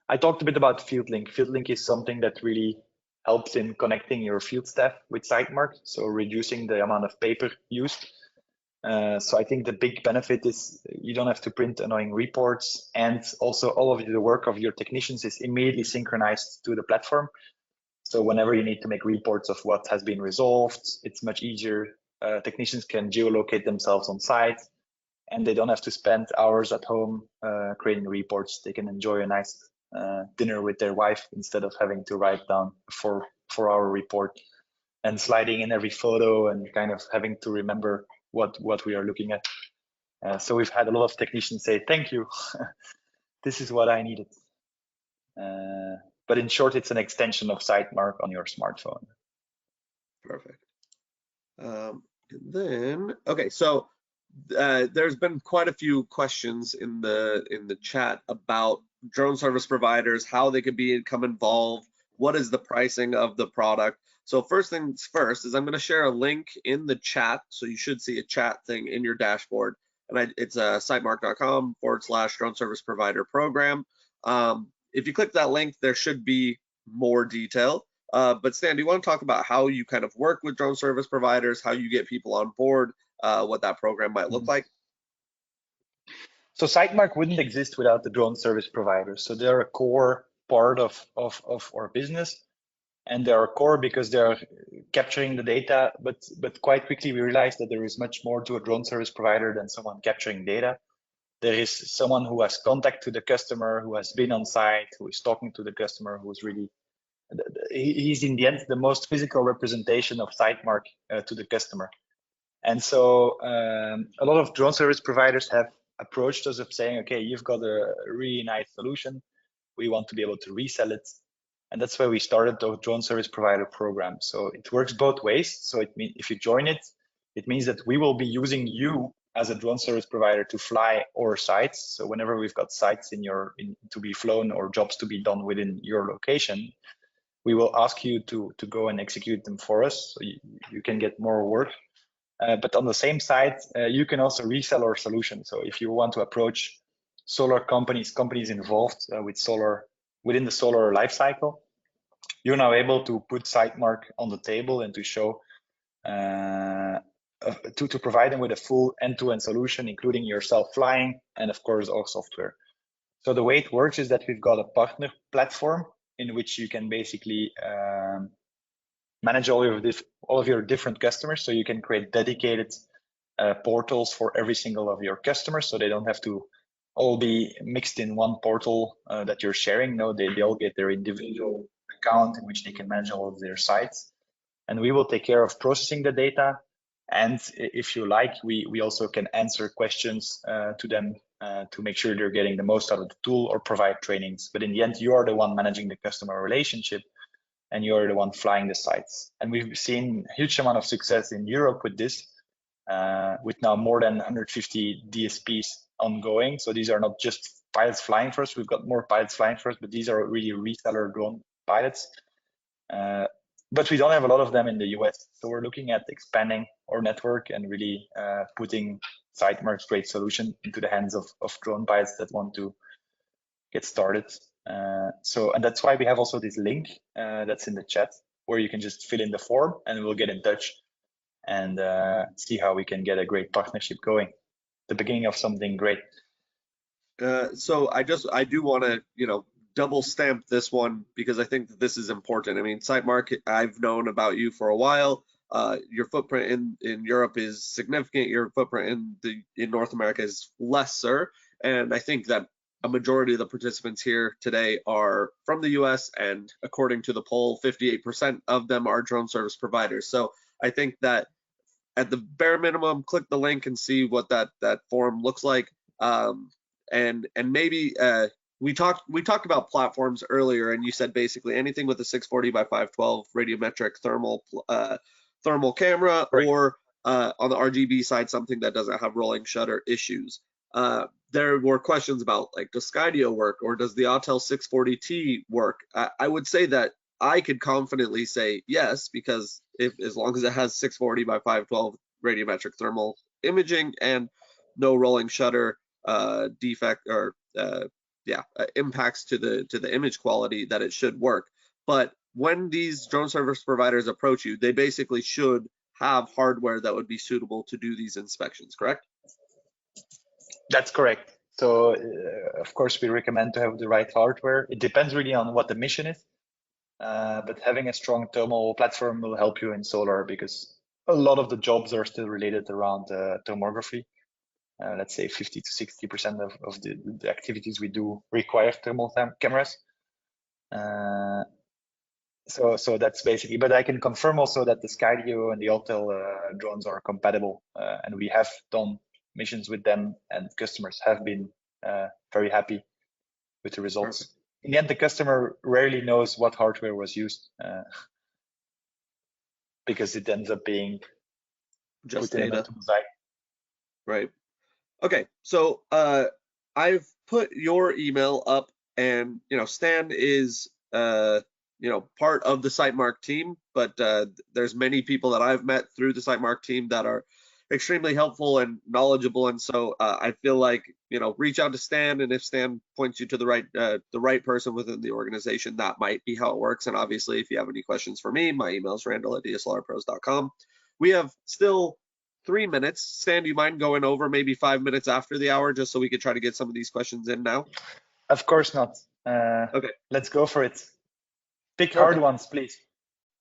S2: I talked a bit about Field Link. Field Link is something that really helps in connecting your field staff with Sitemark, so reducing the amount of paper used. So I think the big benefit is you don't have to print annoying reports, and also all of the work of your technicians is immediately synchronized to the platform. So whenever you need to make reports of what has been resolved, it's much easier. Technicians can geolocate themselves on site, and they don't have to spend hours at home creating reports. They can enjoy a nice dinner with their wife instead of having to write down a 4-hour report and sliding in every photo and kind of having to remember what we are looking at. So we've had a lot of technicians say, thank you, this is what I needed. But in short, it's an extension of Sitemark on your smartphone.
S1: Perfect. And then, okay, so there's been quite a few questions in the chat about drone service providers, how they could become involved, what is the pricing of the product. So first things first is I'm going to share a link in the chat, so you should see a chat thing in your dashboard, and it's sitemark.com/drone service provider program. If you click that link, there should be more detail. But Stan, do you want to talk about how you kind of work with drone service providers, how you get people on board, what that program might look like?
S2: So Sitemark wouldn't exist without the drone service providers. So they're a core part of our business, and they're a core because they're capturing the data. But quite quickly we realized that there is much more to a drone service provider than someone capturing data. There is someone who has contact to the customer, who has been on site, who is talking to the customer, who's really, he's in the end the most physical representation of Sitemark to the customer. And so a lot of drone service providers have approached us of saying, okay, you've got a really nice solution. We want to be able to resell it. And that's why we started the drone service provider program. So it works both ways. So it means if you join it, it means that we will be using you as a drone service provider to fly our sites. So whenever we've got sites to be flown or jobs to be done within your location, we will ask you to go and execute them for us, so you can get more work. But on the same side, you can also resell our solution. So if you want to approach solar companies involved with solar within the solar life cycle, you're now able to put Sitemark on the table and to show to provide them with a full end-to-end solution, including your self-flying and of course our software. So the way it works is that we've got a partner platform in which you can basically manage all of your different customers. So you can create dedicated portals for every single of your customers, so they don't have to all be mixed in one portal that you're sharing. No, they all get their individual account in which they can manage all of their sites. And we will take care of processing the data. And if you like, we also can answer questions to them to make sure they're getting the most out of the tool or provide trainings. But in the end, you are the one managing the customer relationship and you're the one flying the sites. And we've seen a huge amount of success in Europe with this, with now more than 150 DSPs ongoing. So these are not just pilots flying for us. We've got more pilots flying for us, but these are really reseller drone pilots. But we don't have a lot of them in the US. So we're looking at expanding our network and really putting Sitemark's great solution into the hands of drone pilots that want to get started. And that's why we have also this link that's in the chat where you can just fill in the form and we'll get in touch and see how we can get a great partnership going. The beginning of something great.
S1: So I do want to, double stamp this one because I think that this is important. I mean, Sitemark, I've known about you for a while. Your footprint in Europe is significant. Your footprint in North America is lesser. And I think that a majority of the participants here today are from the US, and according to the poll, 58% of them are drone service providers. So I think that at the bare minimum, click the link and see what that form looks like. And maybe we talked about platforms earlier, and you said basically anything with a 640 by 512 radiometric thermal camera, right, or on the RGB side, something that doesn't have rolling shutter issues. There were questions about, like, does Skydio work, or does the Autel 640T work? I would say that I could confidently say yes, because as long as it has 640 by 512 radiometric thermal imaging and no rolling shutter defect or impacts to the image quality, that it should work. But when these drone service providers approach you, they basically should have hardware that would be suitable to do these inspections, correct?
S2: That's correct. So of course we recommend to have the right hardware. It depends really on what the mission is, but having a strong thermal platform will help you in solar, because a lot of the jobs are still related around thermography. let's say 50 to 60% of the activities we do require thermal cameras. So that's basically, but I can confirm also that the 𝐂𝐇𝐄 and the Altel drones are compatible, and we have done missions with them, and customers have been very happy with the results.
S1: Perfect.
S2: In the end, the customer rarely knows what hardware was used because it ends up being
S1: Just
S2: put in
S1: data.
S2: a tool site.
S1: Right. Okay. So I've put your email up, and Stan is part of the Sitemark team, but there's many people that I've met through the Sitemark team that are extremely helpful and knowledgeable, and so I feel like reach out to Stan, and if Stan points you to the right person within the organization, that might be how it works. And obviously, if you have any questions for me, my email is randall@dslrpros.com. We have still 3 minutes. Stan, do you mind going over maybe 5 minutes after the hour, just so we could try to get some of these questions in now?
S2: Of course not.
S1: Okay.
S2: Let's go for it. Pick
S1: Perfect.
S2: hard ones, please.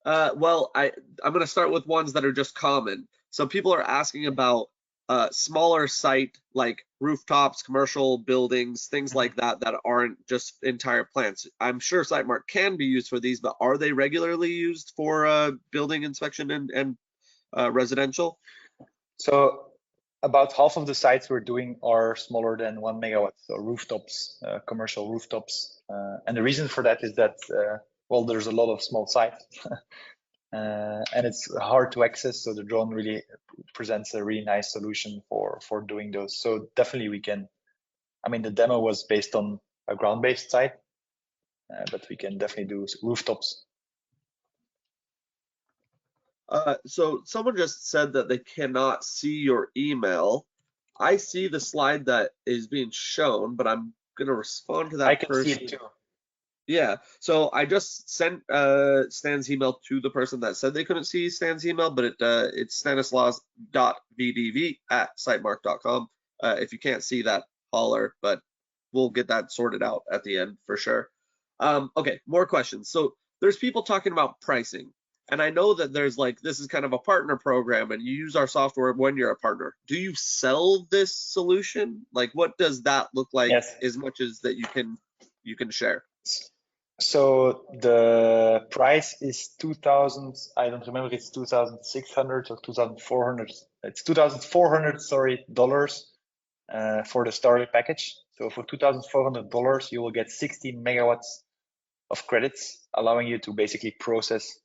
S1: Well, I'm going to start with ones that are just common. So people are asking about smaller site, like rooftops, commercial buildings, things like that aren't just entire plants. I'm sure Sitemark can be used for these, but are they regularly used for building inspection and residential?
S2: So about half of the sites we're doing are smaller than 1 megawatt, so rooftops, commercial rooftops. And the reason for that is that, well, there's a lot of small sites and it's hard to access. So the drone really presents a really nice solution for doing those. So definitely we can, I mean, the demo was based on a ground-based site, but we can definitely do rooftops.
S1: So someone just said that they cannot see your email. I see the slide that is being shown, but I'm going to respond to that
S2: I can
S1: person.
S2: see it too.
S1: Yeah, so I just sent Stan's email to the person that said they couldn't see Stan's email, but it's stanislaus.vdv@sitemark.com. If you can't see that, holler, but we'll get that sorted out at the end for sure. Okay, more questions. So there's people talking about pricing, and I know that there's this is kind of a partner program, and you use our software when you're a partner. Do you sell this solution? Like, what does that look like?
S2: Yes.
S1: As much as that you can share?
S2: So the price is 2,000. I don't remember. It's 2,600 or 2,400. It's 2,400. Sorry, dollars for the starter package. So for $2,400, you will get 16 megawatts of credits, allowing you to basically process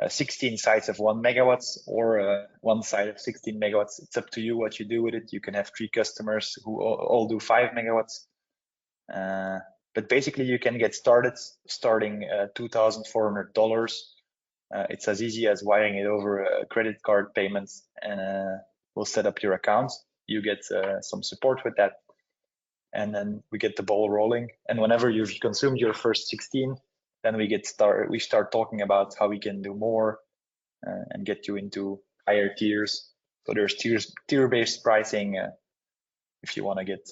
S2: 16 sites of 1 megawatts or one site of 16 megawatts. It's up to you what you do with it. You can have 3 customers who all do 5 megawatts. But basically, you can get started starting $2,400. It's as easy as wiring it over credit card payments, and we'll set up your account. You get some support with that, and then we get the ball rolling. And whenever you've consumed your first 16, then we start talking about how we can do more and get you into higher tiers. So there's tier-based pricing if you want to get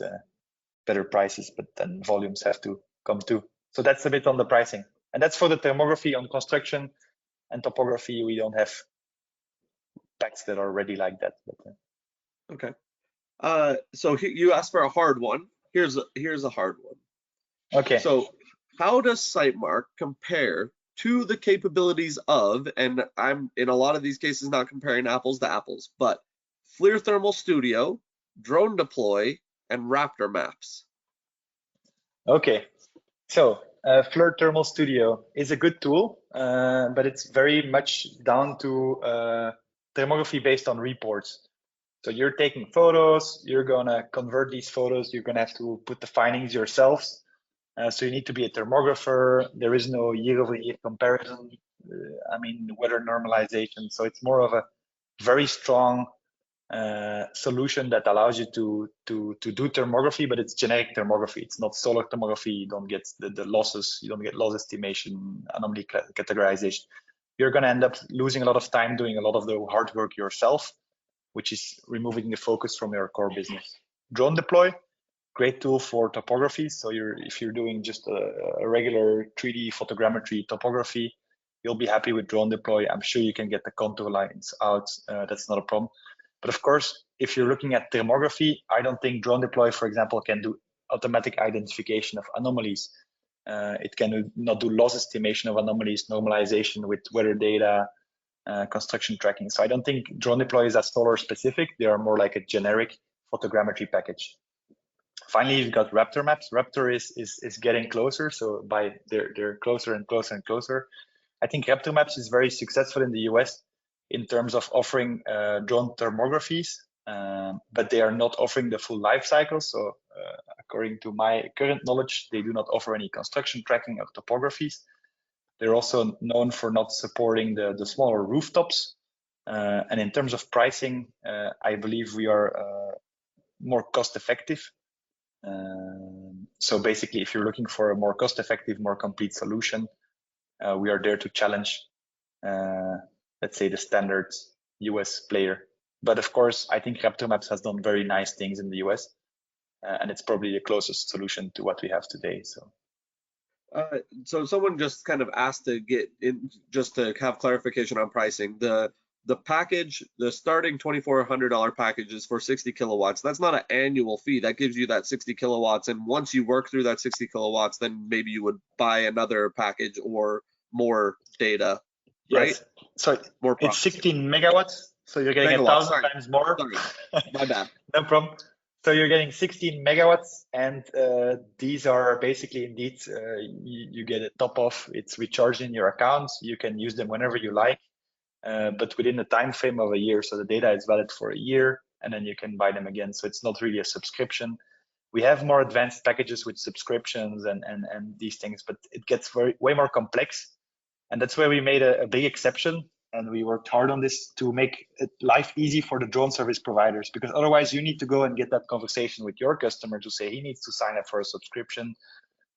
S2: better prices, but then volumes have to come too. So that's a bit on the pricing, and that's for the thermography. On construction and topography, we don't have packs that are ready like that. But,
S1: okay. So you asked for a hard one. Here's a hard one.
S2: okay.
S1: So how does Sitemark compare to the capabilities of, and I'm in a lot of these cases not comparing apples to apples, but FLIR Thermal Studio, Drone Deploy, and Raptor Maps?
S2: Okay. So FLIR Thermal Studio is a good tool, but it's very much down to thermography based on reports. So you're taking photos, you're gonna convert these photos, you're gonna have to put the findings yourselves. So you need to be a thermographer. There is no year-over-year comparison. I mean, weather normalization. So it's more of a very strong solution that allows you to do thermography, but it's generic thermography. It's not solar thermography. You don't get the losses. You don't get loss estimation, anomaly categorization. You're going to end up losing a lot of time doing a lot of the hard work yourself, which is removing the focus from your core business. Drone Deploy, great tool for topography. So if you're doing just a regular 3D photogrammetry topography, you'll be happy with Drone Deploy. I'm sure you can get the contour lines out. That's not a problem. But of course, if you're looking at thermography, I don't think Drone Deploy, for example, can do automatic identification of anomalies. It can not do loss estimation of anomalies, normalization with weather data, construction tracking. So I don't think Drone Deploy is as solar specific. They are more like a generic photogrammetry package. Finally, you've got Raptor maps. Raptor is getting closer. So they're closer and closer and closer. I think Raptor maps is very successful in the US in terms of offering drone thermographies, but they are not offering the full life cycle. So according to my current knowledge, they do not offer any construction tracking or topographies. They're also known for not supporting the smaller rooftops. And in terms of pricing, I believe we are more cost effective. So basically, if you're looking for a more cost effective, more complete solution, we are there to challenge, let's say, the standard US player. But of course, I think Raptor Maps has done very nice things in the US, and it's probably the closest solution to what we have today.
S1: So someone just kind of asked to get in, just to have clarification on pricing. The package, the starting $2,400 package is for 60 kilowatts. That's not an annual fee. That gives you that 60 kilowatts. And once you work through that 60 kilowatts, then maybe you would buy another package or more data, right?
S2: Yes. So
S1: more
S2: it's 16 megawatts. So you're getting 1,000 times more.
S1: Sorry, my bad.
S2: No problem. So you're getting 16 megawatts, and these are basically indeed, you get a top off. It's recharged in your account. You can use them whenever you like. But within the time frame of a year. So the data is valid for a year, and then you can buy them again. So it's not really a subscription. We have more advanced packages with subscriptions and these things, but it gets way more complex. And that's where we made a big exception. And we worked hard on this to make life easy for the drone service providers, because otherwise you need to go and get that conversation with your customer to say he needs to sign up for a subscription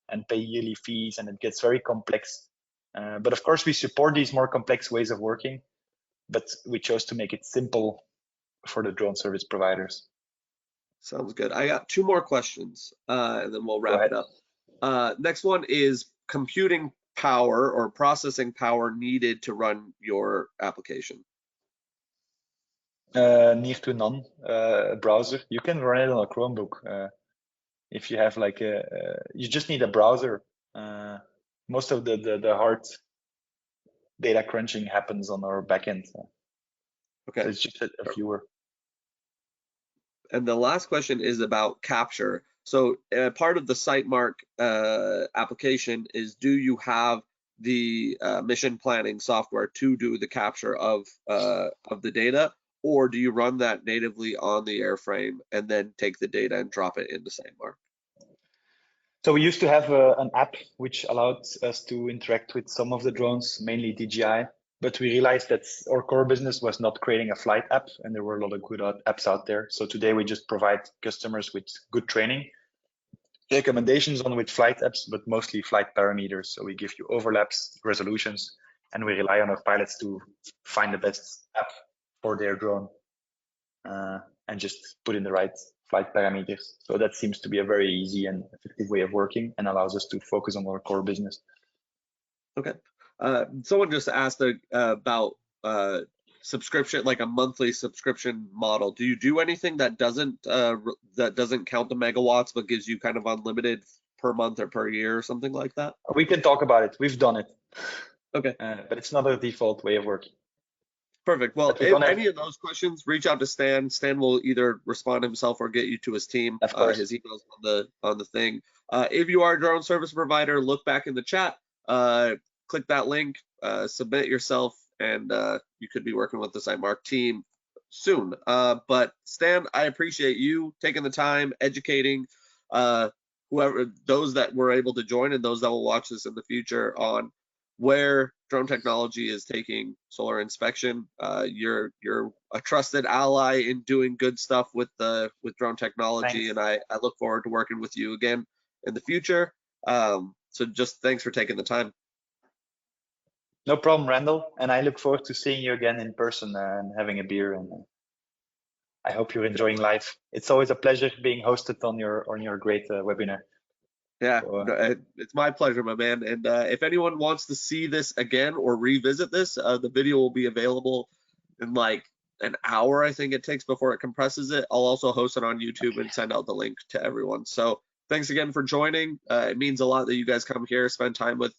S2: and pay yearly fees, and it gets very complex. But of course, we support these more complex ways of working, but we chose to make it simple for the drone service providers.
S1: Sounds good. I got two more questions, and then we'll wrap it up. Next one is computing power or processing power needed to run your application.
S2: Near to none. Browser. You can run it on a Chromebook. If you have like you just need a browser. Most of the hard data crunching happens on our backend.
S1: Okay.
S2: So it's just a viewer.
S1: And the last question is about capture. So part of the Sitemark application is, do you have the mission planning software to do the capture of the data, or do you run that natively on the airframe and then take the data and drop it into Sitemark?
S2: So we used to have an app which allowed us to interact with some of the drones, mainly DJI. But we realized that our core business was not creating a flight app, and there were a lot of good apps out there. So today we just provide customers with good training, recommendations on with flight apps, but mostly flight parameters. So we give you overlaps, resolutions, and we rely on our pilots to find the best app for their drone and just put in the right flight parameters. So that seems to be a very easy and effective way of working and allows us to focus on our core business.
S1: Okay. Someone just asked about subscription, like a monthly subscription model. Do you do anything that doesn't count the megawatts but gives you kind of unlimited per month or per year or something like that?
S2: We can talk about it. We've done it.
S1: Okay.
S2: But it's not a default way of working.
S1: Perfect. Well, if any of those questions, reach out to Stan. Stan will either respond himself or get you to his team.
S2: Of course.
S1: His email's on the thing. If you are a drone service provider, look back in the chat. Click that link, submit yourself, and you could be working with the Sitemark team soon. But Stan, I appreciate you taking the time, educating those that were able to join and those that will watch this in the future on where drone technology is taking solar inspection. You're a trusted ally in doing good stuff with drone technology.
S2: Thanks.
S1: And I look forward to working with you again in the future. So just thanks for taking the time.
S2: No problem, Randall. And I look forward to seeing you again in person and having a beer. And I hope you're enjoying life. It's always a pleasure being hosted on your great webinar.
S1: Yeah, it's my pleasure, my man. And if anyone wants to see this again or revisit this, the video will be available in like an hour, I think it takes before it compresses it. I'll also host it on YouTube and send out the link to everyone. So thanks again for joining. It means a lot that you guys come here, spend time with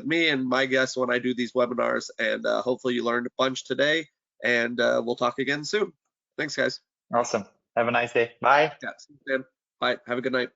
S1: me and my guests when I do these webinars, and hopefully you learned a bunch today, and we'll talk again soon. Thanks, guys.
S2: Awesome. Have a nice day. Bye.
S1: Yeah, see you, man. Bye. Have a good night.